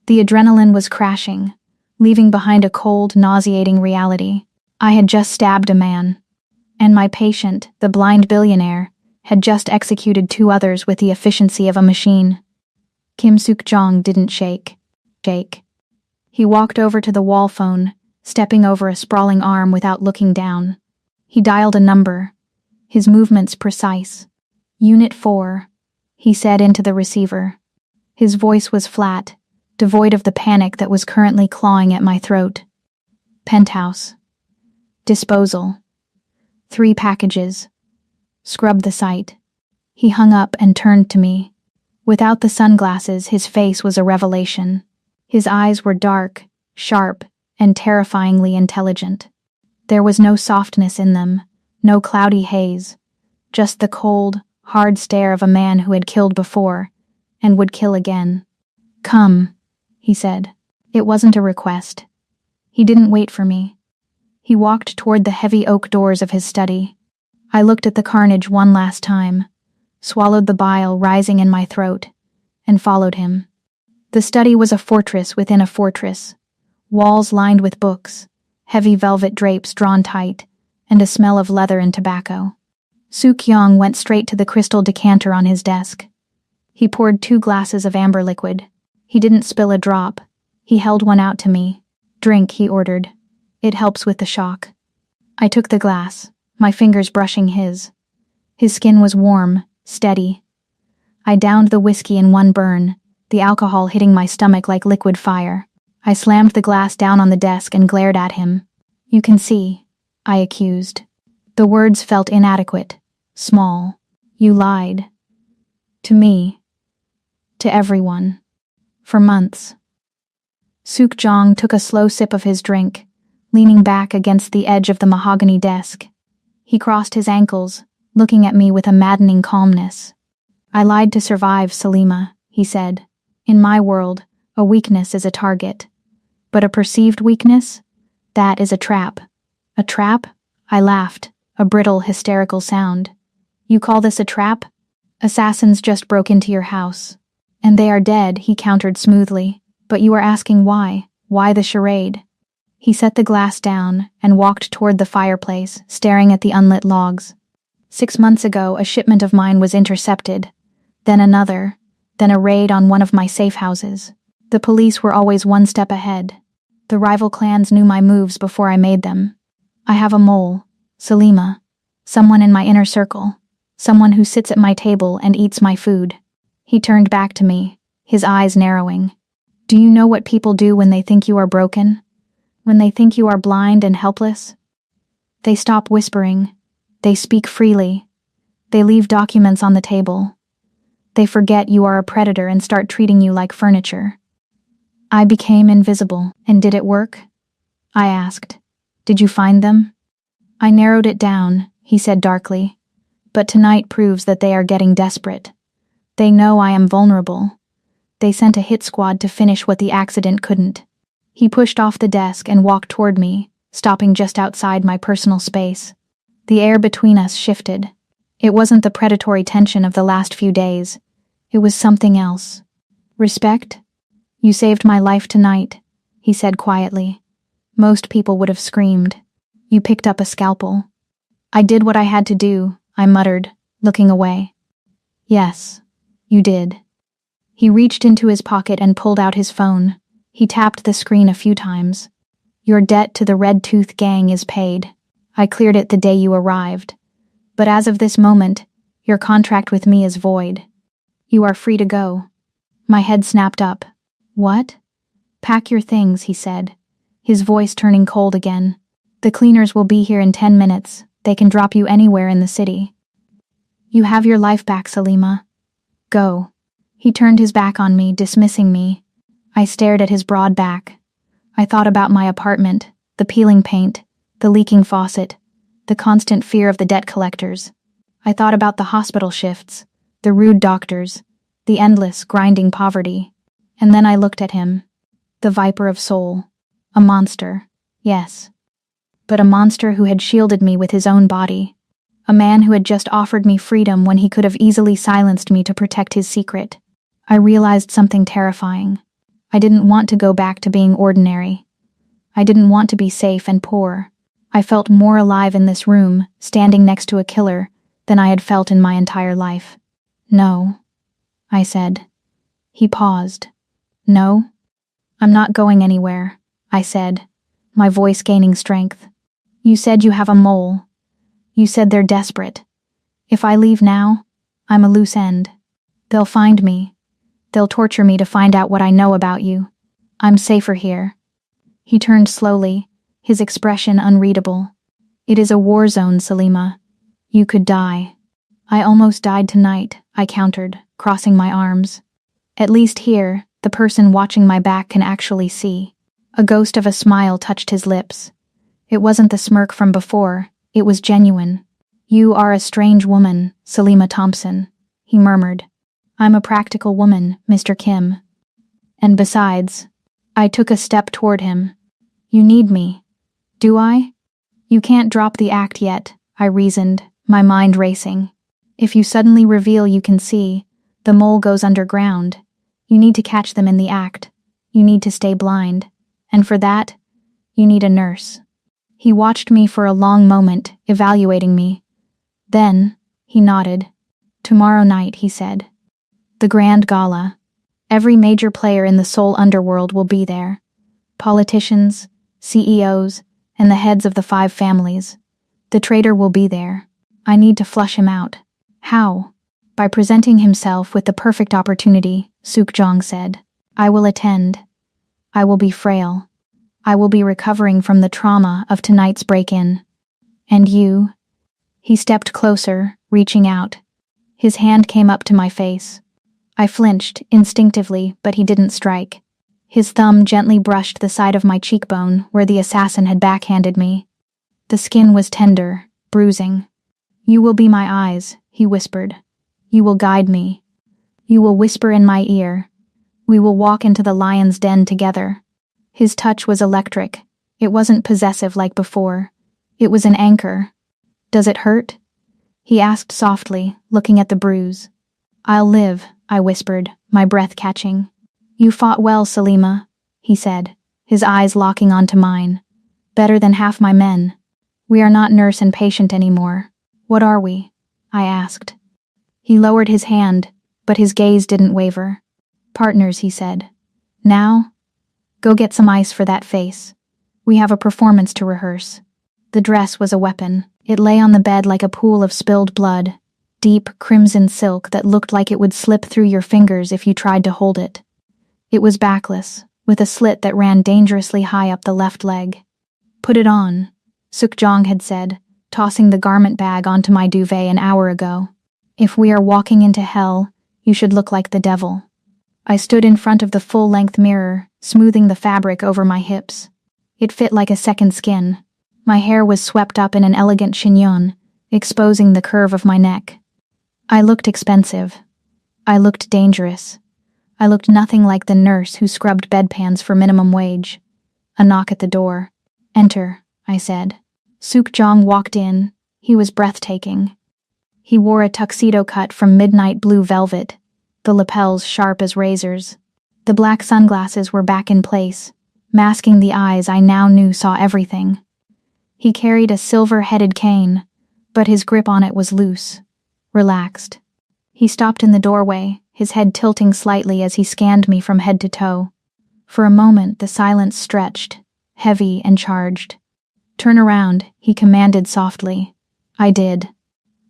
The adrenaline was crashing, leaving behind a cold, nauseating reality. I had just stabbed a man, and my patient, the blind billionaire, had just executed two others with the efficiency of a machine. Kim Suk-yong didn't shake. He walked over to the wall phone, stepping over a sprawling arm without looking down. He dialed a number, his movements precise. Unit 4, he said into the receiver. His voice was flat, devoid of the panic that was currently clawing at my throat. Penthouse. Disposal. 3 packages. Scrub the site. He hung up and turned to me. Without the sunglasses, his face was a revelation. His eyes were dark, sharp, and terrifyingly intelligent. There was no softness in them, no cloudy haze, just the cold, hard stare of a man who had killed before, and would kill again. "Come," he said. It wasn't a request. He didn't wait for me. He walked toward the heavy oak doors of his study. I looked at the carnage one last time, swallowed the bile rising in my throat, and followed him. The study was a fortress within a fortress, walls lined with books, heavy velvet drapes drawn tight, and a smell of leather and tobacco. Soo-kyung went straight to the crystal decanter on his desk. He poured 2 glasses of amber liquid. He didn't spill a drop. He held one out to me. "Drink," he ordered. "It helps with the shock." I took the glass, my fingers brushing his. His skin was warm, steady. I downed the whiskey in one burn, the alcohol hitting my stomach like liquid fire. I slammed the glass down on the desk and glared at him. "You can see," I accused. The words felt inadequate, small. "You lied. To me. To everyone. For months." Suk-jong took a slow sip of his drink, leaning back against the edge of the mahogany desk. He crossed his ankles, looking at me with a maddening calmness. "I lied to survive, Salima," he said. "In my world, a weakness is a target. But a perceived weakness? That is a trap." "A trap?" I laughed, a brittle, hysterical sound. "You call this a trap? Assassins just broke into your house. And they are dead," he countered smoothly. "But you are asking why? Why the charade?" He set the glass down and walked toward the fireplace, staring at the unlit logs. 6 months ago, a shipment of mine was intercepted. Then another. Then a raid on one of my safe houses. The police were always one step ahead. The rival clans knew my moves before I made them. I have a mole, Salima, someone in my inner circle, someone who sits at my table and eats my food. He turned back to me, his eyes narrowing. "Do you know what people do when they think you are broken? When they think you are blind and helpless? They stop whispering. They speak freely. They leave documents on the table. They forget you are a predator and start treating you like furniture." I became invisible. "And did it work?" I asked. "Did you find them?" "I narrowed it down," he said darkly. "But tonight proves that they are getting desperate. They know I am vulnerable. They sent a hit squad to finish what the accident couldn't." He pushed off the desk and walked toward me, stopping just outside my personal space. The air between us shifted. It wasn't the predatory tension of the last few days. It was something else. "Respect? You saved my life tonight," he said quietly. Most people would have screamed. "You picked up a scalpel." "I did what I had to do," I muttered, looking away. "Yes, you did." He reached into his pocket and pulled out his phone. He tapped the screen a few times. "Your debt to the Red Tooth Gang is paid. I cleared it the day you arrived. But as of this moment, your contract with me is void. You are free to go." My head snapped up. "What?" "Pack your things," he said, his voice turning cold again. "The cleaners will be here in 10 minutes. They can drop you anywhere in the city. You have your life back, Salima. Go." He turned his back on me, dismissing me. I stared at his broad back. I thought about my apartment, the peeling paint, the leaking faucet, the constant fear of the debt collectors. I thought about the hospital shifts, the rude doctors, the endless, grinding poverty. And then I looked at him. The viper of soul. A monster, yes. But a monster who had shielded me with his own body. A man who had just offered me freedom when he could have easily silenced me to protect his secret. I realized something terrifying. I didn't want to go back to being ordinary. I didn't want to be safe and poor. I felt more alive in this room, standing next to a killer, than I had felt in my entire life. "No," I said. He paused. "No? I'm not going anywhere," I said, my voice gaining strength. "You said you have a mole. You said they're desperate. If I leave now, I'm a loose end. They'll find me. They'll torture me to find out what I know about you. I'm safer here." He turned slowly, his expression unreadable. "It is a war zone, Salima. You could die." "I almost died tonight," I countered, crossing my arms. "At least here, the person watching my back can actually see." A ghost of a smile touched his lips. It wasn't the smirk from before, it was genuine. "You are a strange woman, Selima Thompson," he murmured. "I'm a practical woman, Mr. Kim. And besides," I took a step toward him. "You need me. Do I?" "You can't drop the act yet," I reasoned, my mind racing. "If you suddenly reveal you can see, the mole goes underground. You need to catch them in the act. You need to stay blind. And for that, you need a nurse." He watched me for a long moment, evaluating me. Then, he nodded. "Tomorrow night," he said. "The grand gala. Every major player in the Seoul underworld will be there. Politicians, CEOs, and the heads of the 5 families. The traitor will be there. I need to flush him out." "How?" "By presenting himself with the perfect opportunity," Suk-jong said. "I will attend. I will be frail. I will be recovering from the trauma of tonight's break-in. And you?" He stepped closer, reaching out. His hand came up to my face. I flinched, instinctively, but he didn't strike. His thumb gently brushed the side of my cheekbone where the assassin had backhanded me. The skin was tender, bruising. "You will be my eyes," he whispered. "You will guide me. You will whisper in my ear. We will walk into the lion's den together." His touch was electric. It wasn't possessive like before. It was an anchor. "Does it hurt?" he asked softly, looking at the bruise. "I'll live," I whispered, my breath catching. "You fought well, Selima," he said, his eyes locking onto mine. "Better than half my men. We are not nurse and patient anymore. What are we?" I asked. He lowered his hand, but his gaze didn't waver. "Partners," he said. "Now, go get some ice for that face. We have a performance to rehearse." The dress was a weapon. It lay on the bed like a pool of spilled blood, deep crimson silk that looked like it would slip through your fingers if you tried to hold it. It was backless, with a slit that ran dangerously high up the left leg. "Put it on," Suk-jong had said, tossing the garment bag onto my duvet an hour ago. "If we are walking into hell, you should look like the devil." I stood in front of the full-length mirror, smoothing the fabric over my hips. It fit like a second skin. My hair was swept up in an elegant chignon, exposing the curve of my neck. I looked expensive. I looked dangerous. I looked nothing like the nurse who scrubbed bedpans for minimum wage. A knock at the door. "Enter," I said. Suk-jong walked in. He was breathtaking. He wore a tuxedo cut from midnight blue velvet, the lapels sharp as razors. The black sunglasses were back in place, masking the eyes I now knew saw everything. He carried a silver-headed cane, but his grip on it was loose, relaxed. He stopped in the doorway, his head tilting slightly as he scanned me from head to toe. For a moment, the silence stretched, heavy and charged. "Turn around," he commanded softly. I did.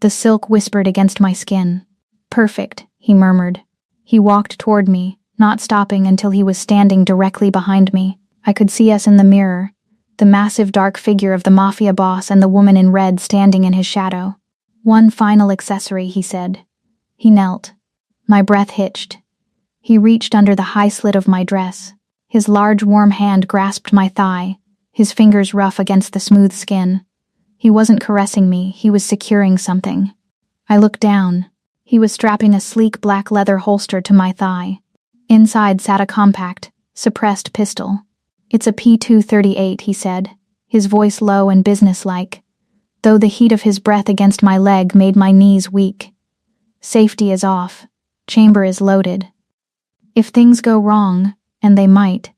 The silk whispered against my skin. "Perfect," he murmured. He walked toward me, not stopping until he was standing directly behind me. I could see us in the mirror, the massive dark figure of the Mafia boss and the woman in red standing in his shadow. "One final accessory," he said. He knelt. My breath hitched. He reached under the high slit of my dress. His large warm hand grasped my thigh, his fingers rough against the smooth skin. He wasn't caressing me, he was securing something. I looked down. He was strapping a sleek black leather holster to my thigh. Inside sat a compact, suppressed pistol. "It's a P238, he said, his voice low and businesslike, though the heat of his breath against my leg made my knees weak. "Safety is off. Chamber is loaded. If things go wrong, and they might,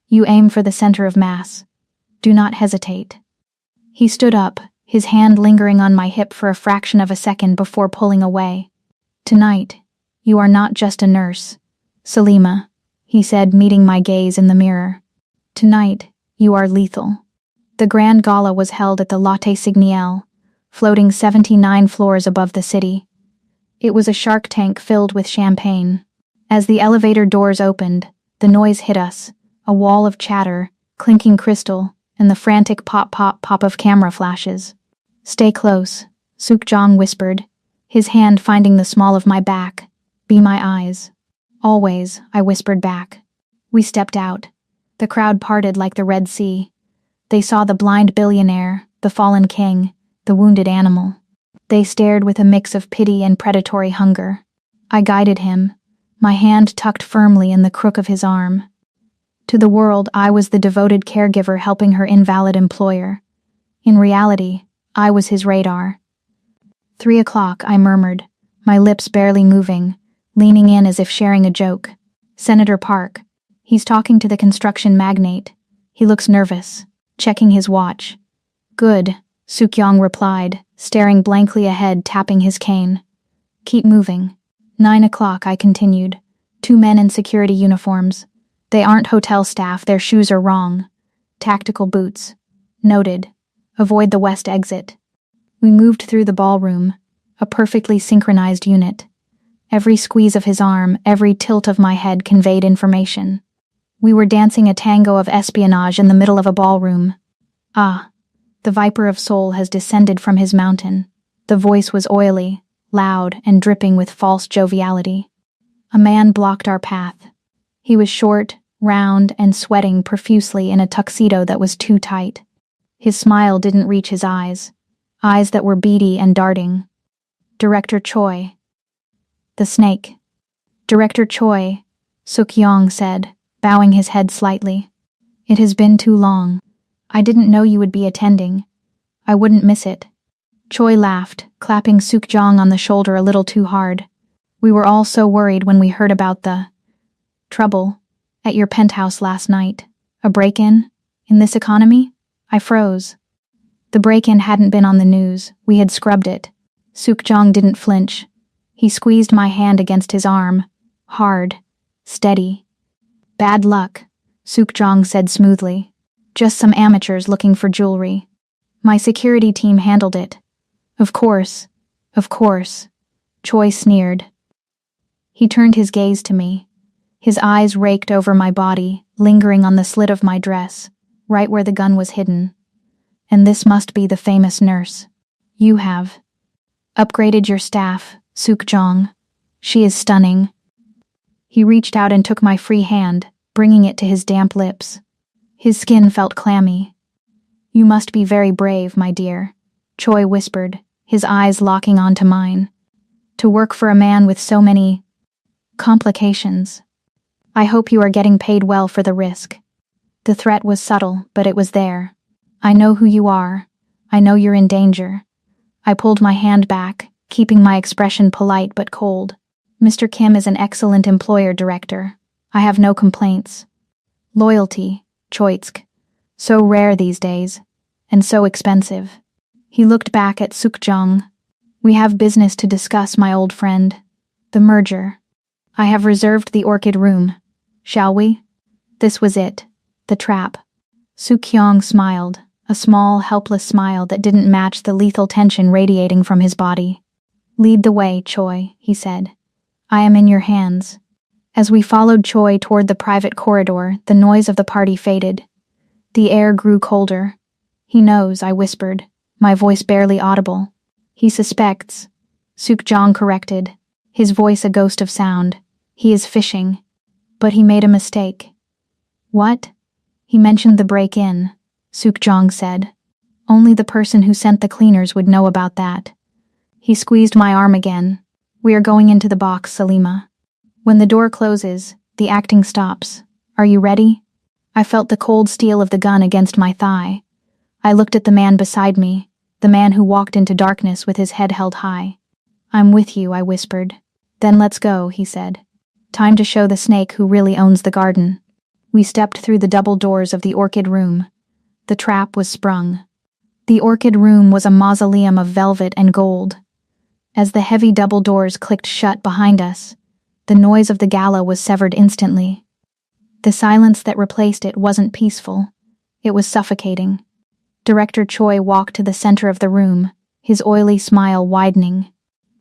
you aim for the center of mass. Do not hesitate." He stood up, his hand lingering on my hip for a fraction of a second before pulling away. "Tonight, you are not just a nurse, Selima," he said, meeting my gaze in the mirror. "Tonight, you are lethal." The grand gala was held at the Lotte Signal, floating 79 floors above the city. It was a shark tank filled with champagne. As the elevator doors opened, the noise hit us, a wall of chatter, clinking crystal, and the frantic pop-pop-pop of camera flashes. "Stay close," Suk-jong whispered, his hand finding the small of my back. "Be my eyes." "Always," I whispered back. We stepped out. The crowd parted like the Red Sea. They saw the blind billionaire, the fallen king, the wounded animal. They stared with a mix of pity and predatory hunger. I guided him, my hand tucked firmly in the crook of his arm. To the world, I was the devoted caregiver helping her invalid employer. In reality, I was his radar. 3:00, I murmured, my lips barely moving, leaning in as if sharing a joke. Senator Park. He's talking to the construction magnate. He looks nervous, checking his watch. Good, Suk-yong replied, staring blankly ahead, tapping his cane. Keep moving. 9:00, I continued. 2 men in security uniforms. They aren't hotel staff, their shoes are wrong. Tactical boots. Noted. Avoid the west exit. We moved through the ballroom, a perfectly synchronized unit. Every squeeze of his arm, every tilt of my head conveyed information. We were dancing a tango of espionage in the middle of a ballroom. Ah, the Viper of Soul has descended from his mountain. The voice was oily, loud, and dripping with false joviality. A man blocked our path. He was short, round, and sweating profusely in a tuxedo that was too tight. His smile didn't reach his eyes that were beady and darting. Director Choi. The snake. Director Choi, Suk-yong said, bowing his head slightly. It has been too long. I didn't know you would be attending. I wouldn't miss it. Choi laughed, clapping Suk-jong on the shoulder a little too hard. We were all so worried when we heard about the trouble at your penthouse last night. A break-in? In this economy? I froze. The break-in hadn't been on the news. We had scrubbed it. Suk-jong didn't flinch. He squeezed my hand against his arm. Hard. Steady. Bad luck, Suk-jong said smoothly. Just some amateurs looking for jewelry. My security team handled it. Of course. Choi sneered. He turned his gaze to me. His eyes raked over my body, lingering on the slit of my dress, right where the gun was hidden. And this must be the famous nurse. You have upgraded your staff, Suk-jong. She is stunning. He reached out and took my free hand, bringing it to his damp lips. His skin felt clammy. You must be very brave, my dear, Choi whispered, his eyes locking onto mine. To work for a man with so many complications. I hope you are getting paid well for the risk. The threat was subtle, but it was there. I know who you are. I know you're in danger. I pulled my hand back, keeping my expression polite but cold. Mr. Kim is an excellent employer, director. I have no complaints. Loyalty, Choitsk. So rare these days, and so expensive. He looked back at Suk-jong. We have business to discuss, my old friend. The merger. I have reserved the orchid room. Shall we? This was it. The trap. Suk-yong smiled, a small, helpless smile that didn't match the lethal tension radiating from his body. Lead the way, Choi, he said. I am in your hands. As we followed Choi toward the private corridor, the noise of the party faded. The air grew colder. He knows, I whispered, my voice barely audible. He suspects. Suk-jong corrected, his voice a ghost of sound. He is fishing. But he made a mistake. What? He mentioned the break-in, Suk-jong said. Only the person who sent the cleaners would know about that. He squeezed my arm again. We are going into the box, Salima. When the door closes, the acting stops. Are you ready? I felt the cold steel of the gun against my thigh. I looked at the man beside me, the man who walked into darkness with his head held high. I'm with you, I whispered. Then let's go, he said. Time to show the snake who really owns the garden. We stepped through the double doors of the orchid room. The trap was sprung. The orchid room was a mausoleum of velvet and gold. As the heavy double doors clicked shut behind us, the noise of the gala was severed instantly. The silence that replaced it wasn't peaceful. It was suffocating. Director Choi walked to the center of the room, his oily smile widening.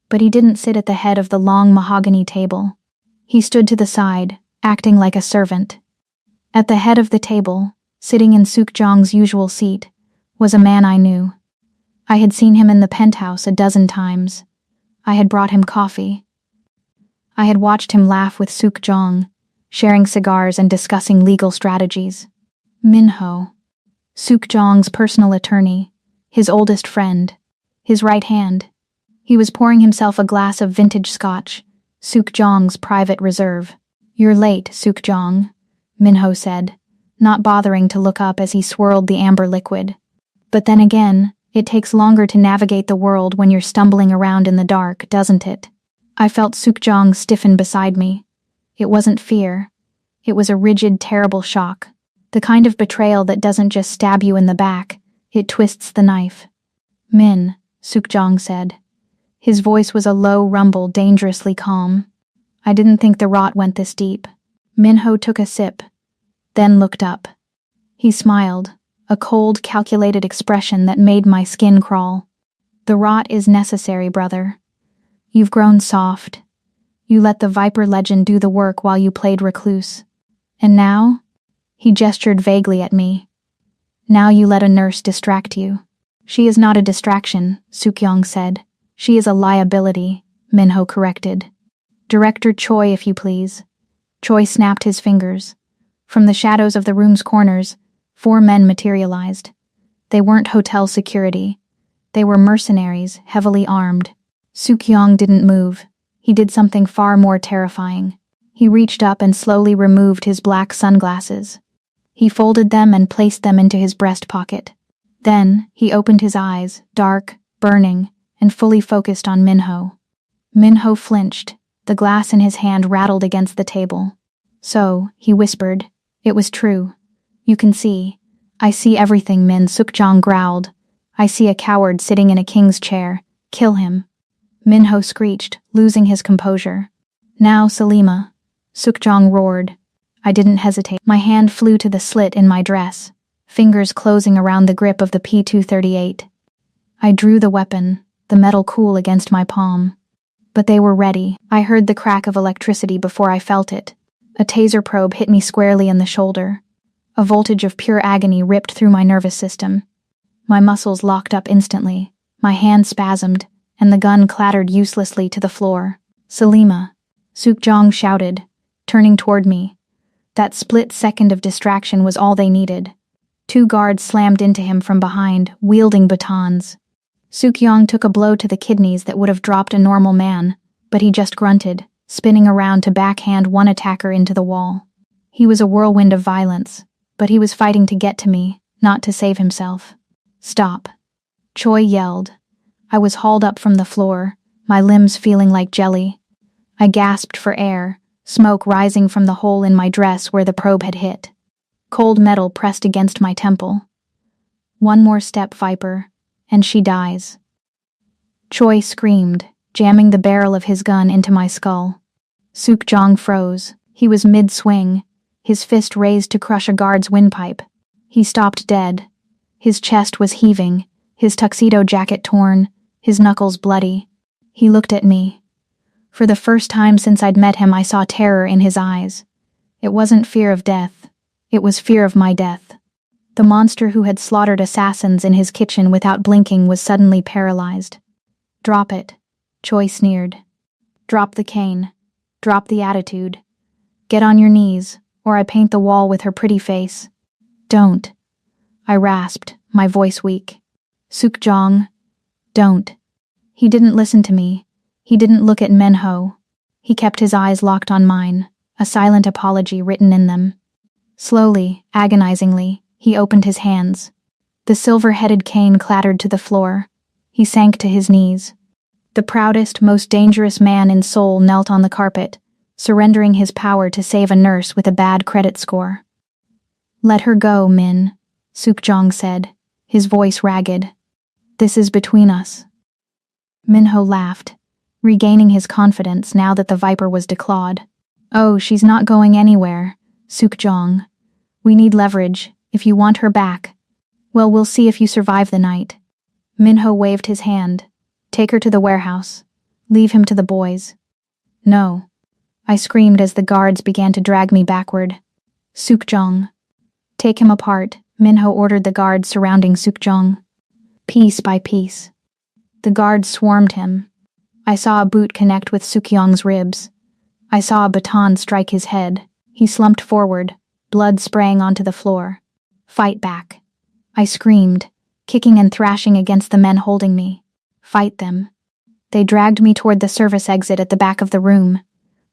But he didn't sit at the head of the long mahogany table. He stood to the side, acting like a servant. At the head of the table, sitting in Suk-jong's usual seat, was a man I knew. I had seen him in the penthouse a dozen times. I had brought him coffee. I had watched him laugh with Suk-jong, sharing cigars and discussing legal strategies. Minho. Sukjong's personal attorney, his oldest friend, his right hand. He was pouring himself a glass of vintage scotch, Sukjong's private reserve. "You're late, Sukjong," Minho said, not bothering to look up as he swirled the amber liquid. "But then again, it takes longer to navigate the world when you're stumbling around in the dark, doesn't it?" I felt Sukjong stiffen beside me. It wasn't fear. It was a rigid, terrible shock. The kind of betrayal that doesn't just stab you in the back, it twists the knife. "Min," Sukjong said. His voice was a low rumble, dangerously calm. I didn't think the rot went this deep. Minho took a sip, then looked up. He smiled, a cold, calculated expression that made my skin crawl. "The rot is necessary, brother. You've grown soft. You let the Viper legend do the work while you played recluse. And now?" He gestured vaguely at me. "Now you let a nurse distract you." "She is not a distraction," Sukyong said. "She is a liability," Minho corrected. "Director Choi, if you please." Choi snapped his fingers. From the shadows of the room's corners, 4 men materialized. They weren't hotel security. They were mercenaries, heavily armed. Sukyong didn't move. He did something far more terrifying. He reached up and slowly removed his black sunglasses. He folded them and placed them into his breast pocket. Then, he opened his eyes, dark, burning, and fully focused on Minho. Minho flinched. The glass in his hand rattled against the table. "So," he whispered, "it was true. You can see." "I see everything, Min," Sukjong growled. "I see a coward sitting in a king's chair. Kill him." Minho screeched, losing his composure. "Now, Salima," Sukjong roared. I didn't hesitate. My hand flew to the slit in my dress, fingers closing around the grip of the P238. I drew the weapon, the metal cool against my palm. But they were ready. I heard the crack of electricity before I felt it. A taser probe hit me squarely in the shoulder. A voltage of pure agony ripped through my nervous system. My muscles locked up instantly. My hand spasmed, and the gun clattered uselessly to the floor. "Salima," Sukjong shouted, turning toward me. That split second of distraction was all they needed. 2 guards slammed into him from behind, wielding batons. Sukyong took a blow to the kidneys that would have dropped a normal man, but he just grunted, spinning around to backhand one attacker into the wall. He was a whirlwind of violence, but he was fighting to get to me, not to save himself. "Stop," Choi yelled. I was hauled up from the floor, my limbs feeling like jelly. I gasped for air, smoke rising from the hole in my dress where the probe had hit. Cold metal pressed against my temple. "One more step, Viper, and she dies." Choi screamed, jamming the barrel of his gun into my skull. Sukjong froze. He was mid-swing, his fist raised to crush a guard's windpipe. He stopped dead. His chest was heaving, his tuxedo jacket torn, his knuckles bloody. He looked at me. For the first time since I'd met him, I saw terror in his eyes. It wasn't fear of death. It was fear of my death. The monster who had slaughtered assassins in his kitchen without blinking was suddenly paralyzed. "Drop it," Choi sneered. "Drop the cane. Drop the attitude. Get on your knees, or I paint the wall with her pretty face." "Don't," I rasped, my voice weak. "Sukjong, don't." He didn't listen to me. He didn't look at Minho. He kept his eyes locked on mine, a silent apology written in them. Slowly, agonizingly, he opened his hands. The silver-headed cane clattered to the floor. He sank to his knees. The proudest, most dangerous man in Seoul knelt on the carpet, surrendering his power to save a nurse with a bad credit score. "Let her go, Min," Sukjong said, his voice ragged. "This is between us." Minho laughed, regaining his confidence now that the Viper was declawed. "Oh, she's not going anywhere, Sukjong. We need leverage, if you want her back. Well, we'll see if you survive the night." Minho waved his hand. "Take her to the warehouse. Leave him to the boys." "No," I screamed as the guards began to drag me backward. "Sukjong." "Take him apart," Minho ordered the guards surrounding Sukjong. Piece by piece. The guards swarmed him. I saw a boot connect with Sukyong's ribs. I saw a baton strike his head. He slumped forward, blood spraying onto the floor. "Fight back." I screamed, kicking and thrashing against the men holding me. Fight them. They dragged me toward the service exit at the back of the room,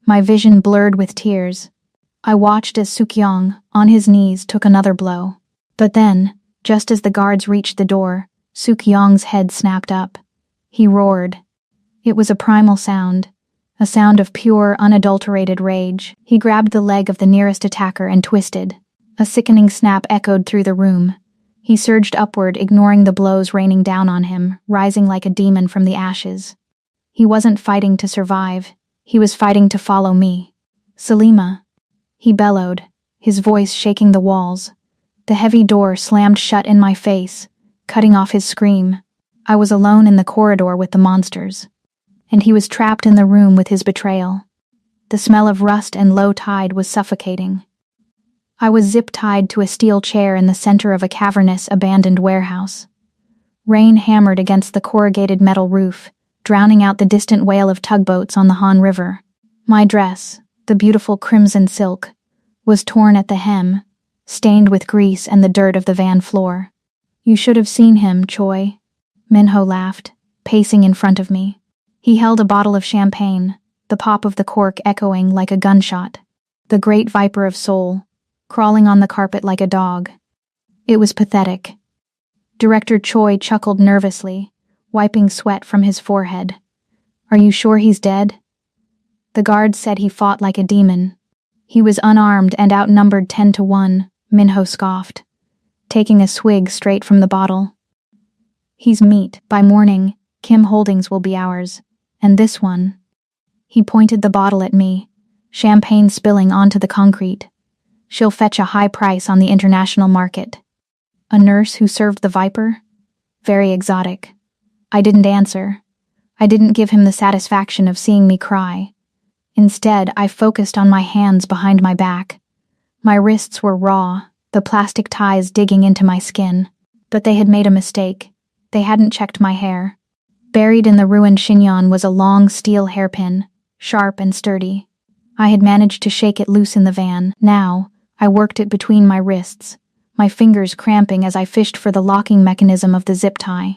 my vision blurred with tears. I watched as Sukyong, on his knees, took another blow. But then, just as the guards reached the door, Sukyong's head snapped up. He roared. It was a primal sound, a sound of pure, unadulterated rage. He grabbed the leg of the nearest attacker and twisted. A sickening snap echoed through the room. He surged upward, ignoring the blows raining down on him, rising like a demon from the ashes. He wasn't fighting to survive. He was fighting to follow me. Salima. He bellowed, his voice shaking the walls. The heavy door slammed shut in my face, cutting off his scream. I was alone in the corridor with the monsters. And he was trapped in the room with his betrayal. The smell of rust and low tide was suffocating. I was zip-tied to a steel chair in the center of a cavernous, abandoned warehouse. Rain hammered against the corrugated metal roof, drowning out the distant wail of tugboats on the Han River. My dress, the beautiful crimson silk, was torn at the hem, stained with grease and the dirt of the van floor. You should have seen him, Choi. Minho laughed, pacing in front of me. He held a bottle of champagne, the pop of the cork echoing like a gunshot. The great viper of soul, crawling on the carpet like a dog. It was pathetic. Director Choi chuckled nervously, wiping sweat from his forehead. Are you sure he's dead? The guards said he fought like a demon. He was unarmed and outnumbered 10-1, Minho scoffed, taking a swig straight from the bottle. He's meat. By morning, Kim Holdings will be ours. And this one. He pointed the bottle at me, champagne spilling onto the concrete. She'll fetch a high price on the international market. A nurse who served the viper? Very exotic. I didn't answer. I didn't give him the satisfaction of seeing me cry. Instead, I focused on my hands behind my back. My wrists were raw, the plastic ties digging into my skin. But they had made a mistake. They hadn't checked my hair. Buried in the ruined chignon was a long steel hairpin, sharp and sturdy. I had managed to shake it loose in the van. Now, I worked it between my wrists, my fingers cramping as I fished for the locking mechanism of the zip tie.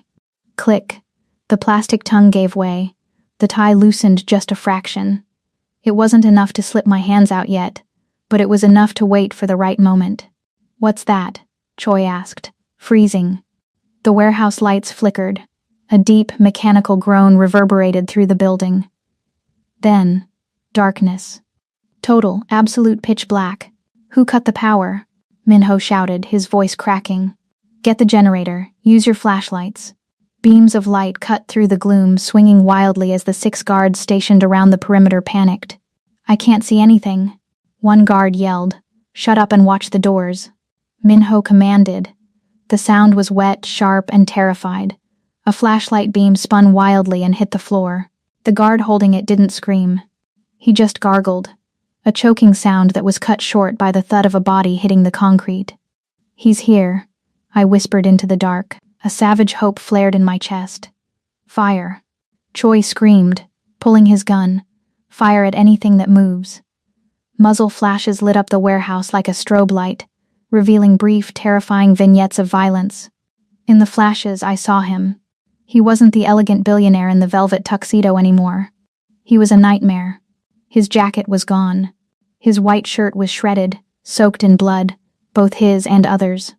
Click. The plastic tongue gave way. The tie loosened just a fraction. It wasn't enough to slip my hands out yet, but it was enough to wait for the right moment. What's that? Choi asked, freezing. The warehouse lights flickered. A deep, mechanical groan reverberated through the building. Then, darkness. Total, absolute pitch black. Who cut the power? Minho shouted, his voice cracking. Get the generator. Use your flashlights. Beams of light cut through the gloom, swinging wildly as the 6 guards stationed around the perimeter panicked. I can't see anything. One guard yelled, Shut up and watch the doors. Minho commanded. The sound was wet, sharp, and terrified. A flashlight beam spun wildly and hit the floor. The guard holding it didn't scream. He just gargled, a choking sound that was cut short by the thud of a body hitting the concrete. He's here, I whispered into the dark. A savage hope flared in my chest. Fire. Choi screamed, pulling his gun. Fire at anything that moves. Muzzle flashes lit up the warehouse like a strobe light, revealing brief, terrifying vignettes of violence. In the flashes, I saw him. He wasn't the elegant billionaire in the velvet tuxedo anymore. He was a nightmare. His jacket was gone. His white shirt was shredded, soaked in blood, both his and others.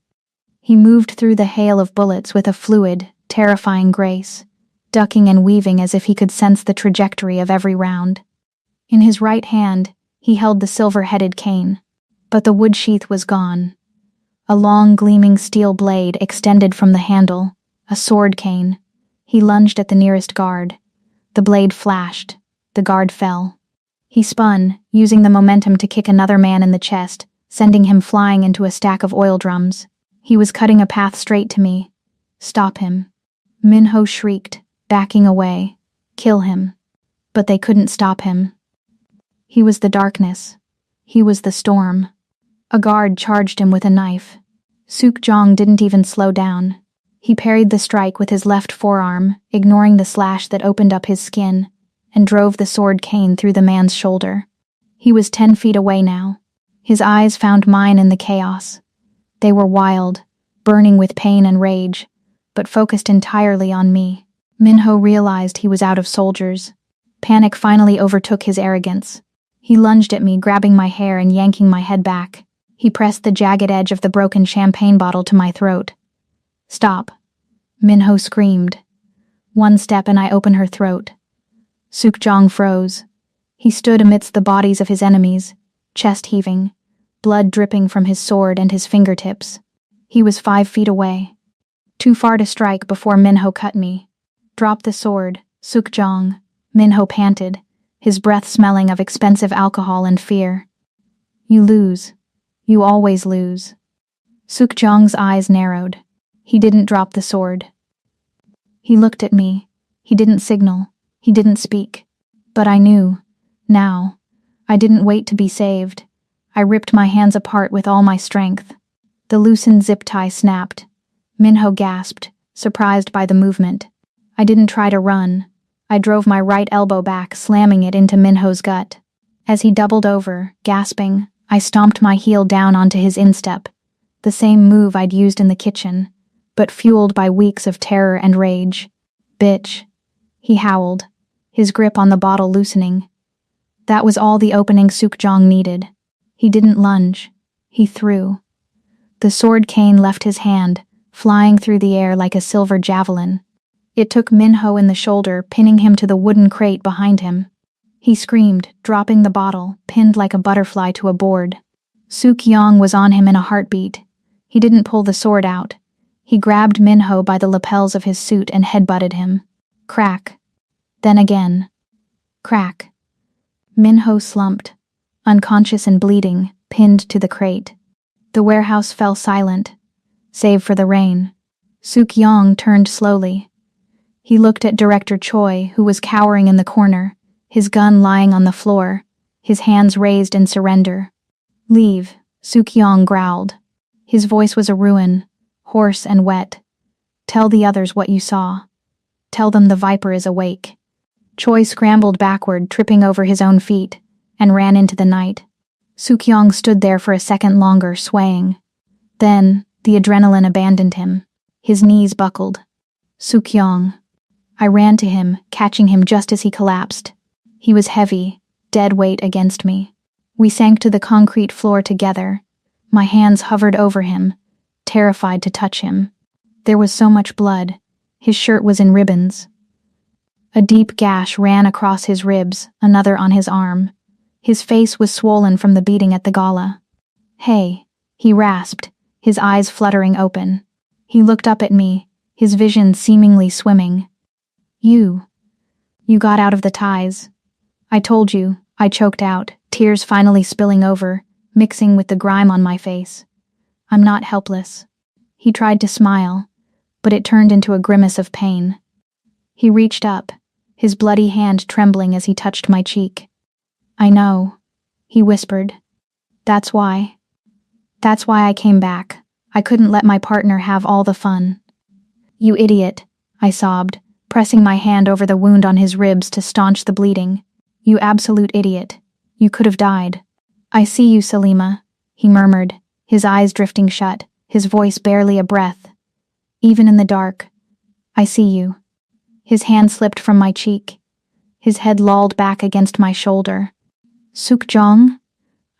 He moved through the hail of bullets with a fluid, terrifying grace, ducking and weaving as if he could sense the trajectory of every round. In his right hand, he held the silver-headed cane, but the wood sheath was gone. A long, gleaming steel blade extended from the handle, a sword cane. He lunged at the nearest guard. The blade flashed. The guard fell. He spun, using the momentum to kick another man in the chest, sending him flying into a stack of oil drums. He was cutting a path straight to me. Stop him. Minho shrieked, backing away. Kill him. But they couldn't stop him. He was the darkness. He was the storm. A guard charged him with a knife. Suk-jong didn't even slow down. He parried the strike with his left forearm, ignoring the slash that opened up his skin, and drove the sword cane through the man's shoulder. He was 10 feet away now. His eyes found mine in the chaos. They were wild, burning with pain and rage, but focused entirely on me. Minho realized he was out of soldiers. Panic finally overtook his arrogance. He lunged at me, grabbing my hair and yanking my head back. He pressed the jagged edge of the broken champagne bottle to my throat. "Stop," Minho screamed. One step and I opened her throat. Sukjong froze. He stood amidst the bodies of his enemies, chest heaving, blood dripping from his sword and his fingertips. He was 5 feet away. Too far to strike before Minho cut me. "Drop the sword, Sukjong," Minho panted, his breath smelling of expensive alcohol and fear. "You lose. You always lose." Sukjong's eyes narrowed. He didn't drop the sword. He looked at me. He didn't signal. He didn't speak. But I knew. Now. I didn't wait to be saved. I ripped my hands apart with all my strength. The loosened zip tie snapped. Minho gasped, surprised by the movement. I didn't try to run. I drove my right elbow back, slamming it into Minho's gut. As he doubled over, gasping, I stomped my heel down onto his instep, the same move I'd used in the kitchen, but fueled by weeks of terror and rage. "Bitch," he howled, his grip on the bottle loosening. That was all the opening Sukjong needed. He didn't lunge. He threw. The sword cane left his hand, flying through the air like a silver javelin. It took Minho in the shoulder, pinning him to the wooden crate behind him. He screamed, dropping the bottle, pinned like a butterfly to a board. Sukjong was on him in a heartbeat. He didn't pull the sword out. He grabbed Minho by the lapels of his suit and headbutted him. Crack. Then again. Crack. Minho slumped, unconscious and bleeding, pinned to the crate. The warehouse fell silent, save for the rain. Sukjong turned slowly. He looked at Director Choi, who was cowering in the corner, his gun lying on the floor, his hands raised in surrender. "Leave," Sukjong growled. His voice was a ruin, hoarse and wet. "Tell the others what you saw. Tell them the Viper is awake." Choi scrambled backward, tripping over his own feet, and ran into the night. Sukjong stood there for a second longer, swaying. Then, the adrenaline abandoned him. His knees buckled. "Sukjong." I ran to him, catching him just as he collapsed. He was heavy, dead weight against me. We sank to the concrete floor together. My hands hovered over him, terrified to touch him. There was so much blood. His shirt was in ribbons. A deep gash ran across his ribs, another on his arm. His face was swollen from the beating at the gala. "Hey," he rasped, his eyes fluttering open. He looked up at me, his vision seemingly swimming. You got out of the ties." "I told you," I choked out, tears finally spilling over, mixing with the grime on my face. "I'm not helpless." He tried to smile, but it turned into a grimace of pain. He reached up, his bloody hand trembling as he touched my cheek. "I know," he whispered. That's why I came back. I couldn't let my partner have all the fun." "You idiot," I sobbed, pressing my hand over the wound on his ribs to staunch the bleeding. "You absolute idiot. You could have died." "I see you, Salima," he murmured, his eyes drifting shut, his voice barely a breath. "Even in the dark. I see you." His hand slipped from my cheek. His head lolled back against my shoulder. "Sukjong?"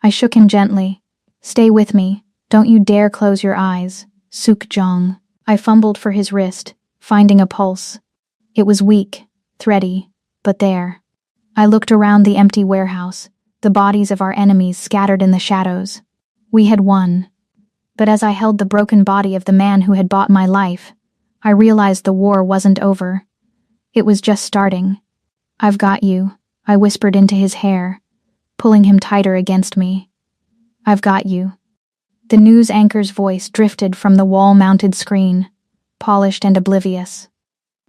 I shook him gently. "Stay with me. Don't you dare close your eyes. Sukjong." I fumbled for his wrist, finding a pulse. It was weak, thready, but there. I looked around the empty warehouse, the bodies of our enemies scattered in the shadows. We had won. But as I held the broken body of the man who had bought my life, I realized the war wasn't over. It was just starting. "I've got you," I whispered into his hair, pulling him tighter against me. "I've got you." The news anchor's voice drifted from the wall-mounted screen, polished and oblivious.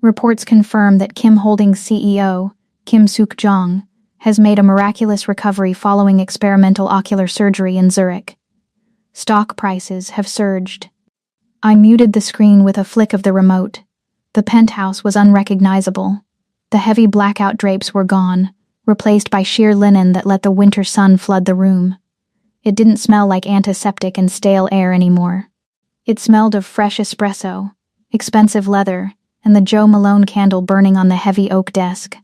Reports confirm that Kim Holdings CEO, Kim Suk-jong, has made a miraculous recovery following experimental ocular surgery in Zurich. Stock prices have surged. I muted the screen with a flick of the remote. The penthouse was unrecognizable. The heavy blackout drapes were gone, replaced by sheer linen that let the winter sun flood the room. It didn't smell like antiseptic and stale air anymore. It smelled of fresh espresso, expensive leather, and the Joe Malone candle burning on the heavy oak desk.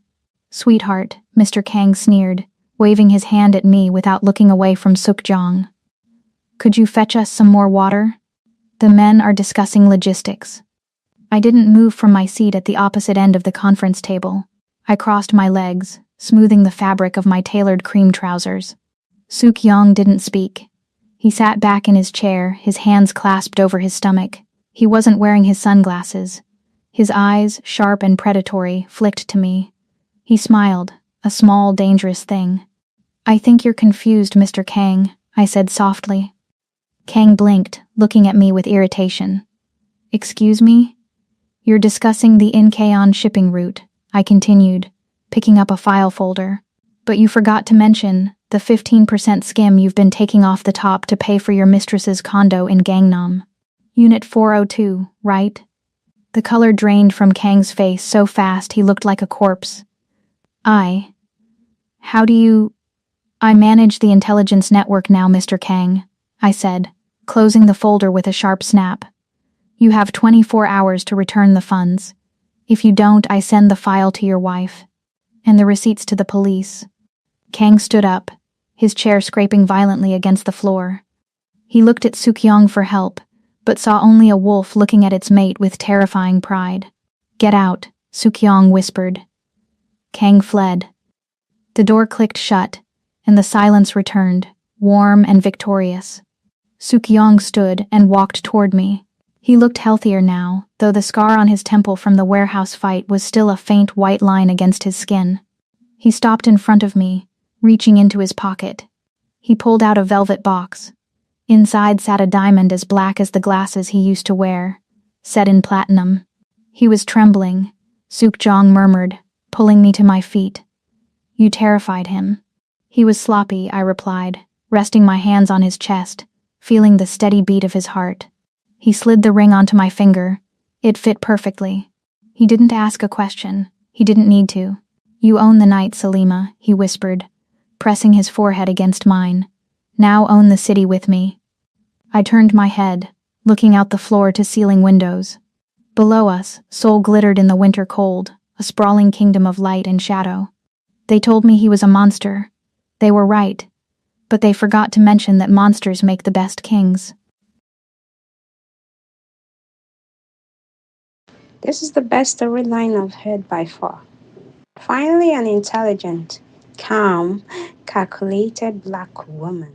"Sweetheart," Mr. Kang sneered, waving his hand at me without looking away from Sukjong. "Could you fetch us some more water? The men are discussing logistics." I didn't move from my seat at the opposite end of the conference table. I crossed my legs, smoothing the fabric of my tailored cream trousers. Suk-yong didn't speak. He sat back in his chair, his hands clasped over his stomach. He wasn't wearing his sunglasses. His eyes, sharp and predatory, flicked to me. He smiled, a small, dangerous thing. "I think you're confused, Mr. Kang," I said softly. Kang blinked, looking at me with irritation. "Excuse me?" "You're discussing the Incheon shipping route," I continued, picking up a file folder. "But you forgot to mention the 15% skim you've been taking off the top to pay for your mistress's condo in Gangnam. Unit 402, right?" The color drained from Kang's face so fast he looked like a corpse. How do you... "I manage the intelligence network now, Mr. Kang," I said, closing the folder with a sharp snap. "You have 24 hours to return the funds. If you don't, I send the file to your wife. And the receipts to the police." Kang stood up, his chair scraping violently against the floor. He looked at Suk-yong for help, but saw only a wolf looking at its mate with terrifying pride. "Get out," Suk-yong whispered. Kang fled. The door clicked shut, and the silence returned, warm and victorious. Suk-yong stood and walked toward me. He looked healthier now, though the scar on his temple from the warehouse fight was still a faint white line against his skin. He stopped in front of me, reaching into his pocket. He pulled out a velvet box. Inside sat a diamond as black as the glasses he used to wear, set in platinum. He was trembling, Suk-jong murmured, pulling me to my feet. "You terrified him." "He was sloppy," I replied, resting my hands on his chest, feeling the steady beat of his heart. He slid the ring onto my finger. It fit perfectly. He didn't ask a question. He didn't need to. "You own the night, Salima," he whispered, pressing his forehead against mine. "Now own the city with me." I turned my head, looking out the floor-to-ceiling windows. Below us, Seoul glittered in the winter cold, a sprawling kingdom of light and shadow. They told me he was a monster. They were right, but they forgot to mention that monsters make the best kings. This is the best storyline I've heard by far. Finally, an intelligent, calm, calculated black woman.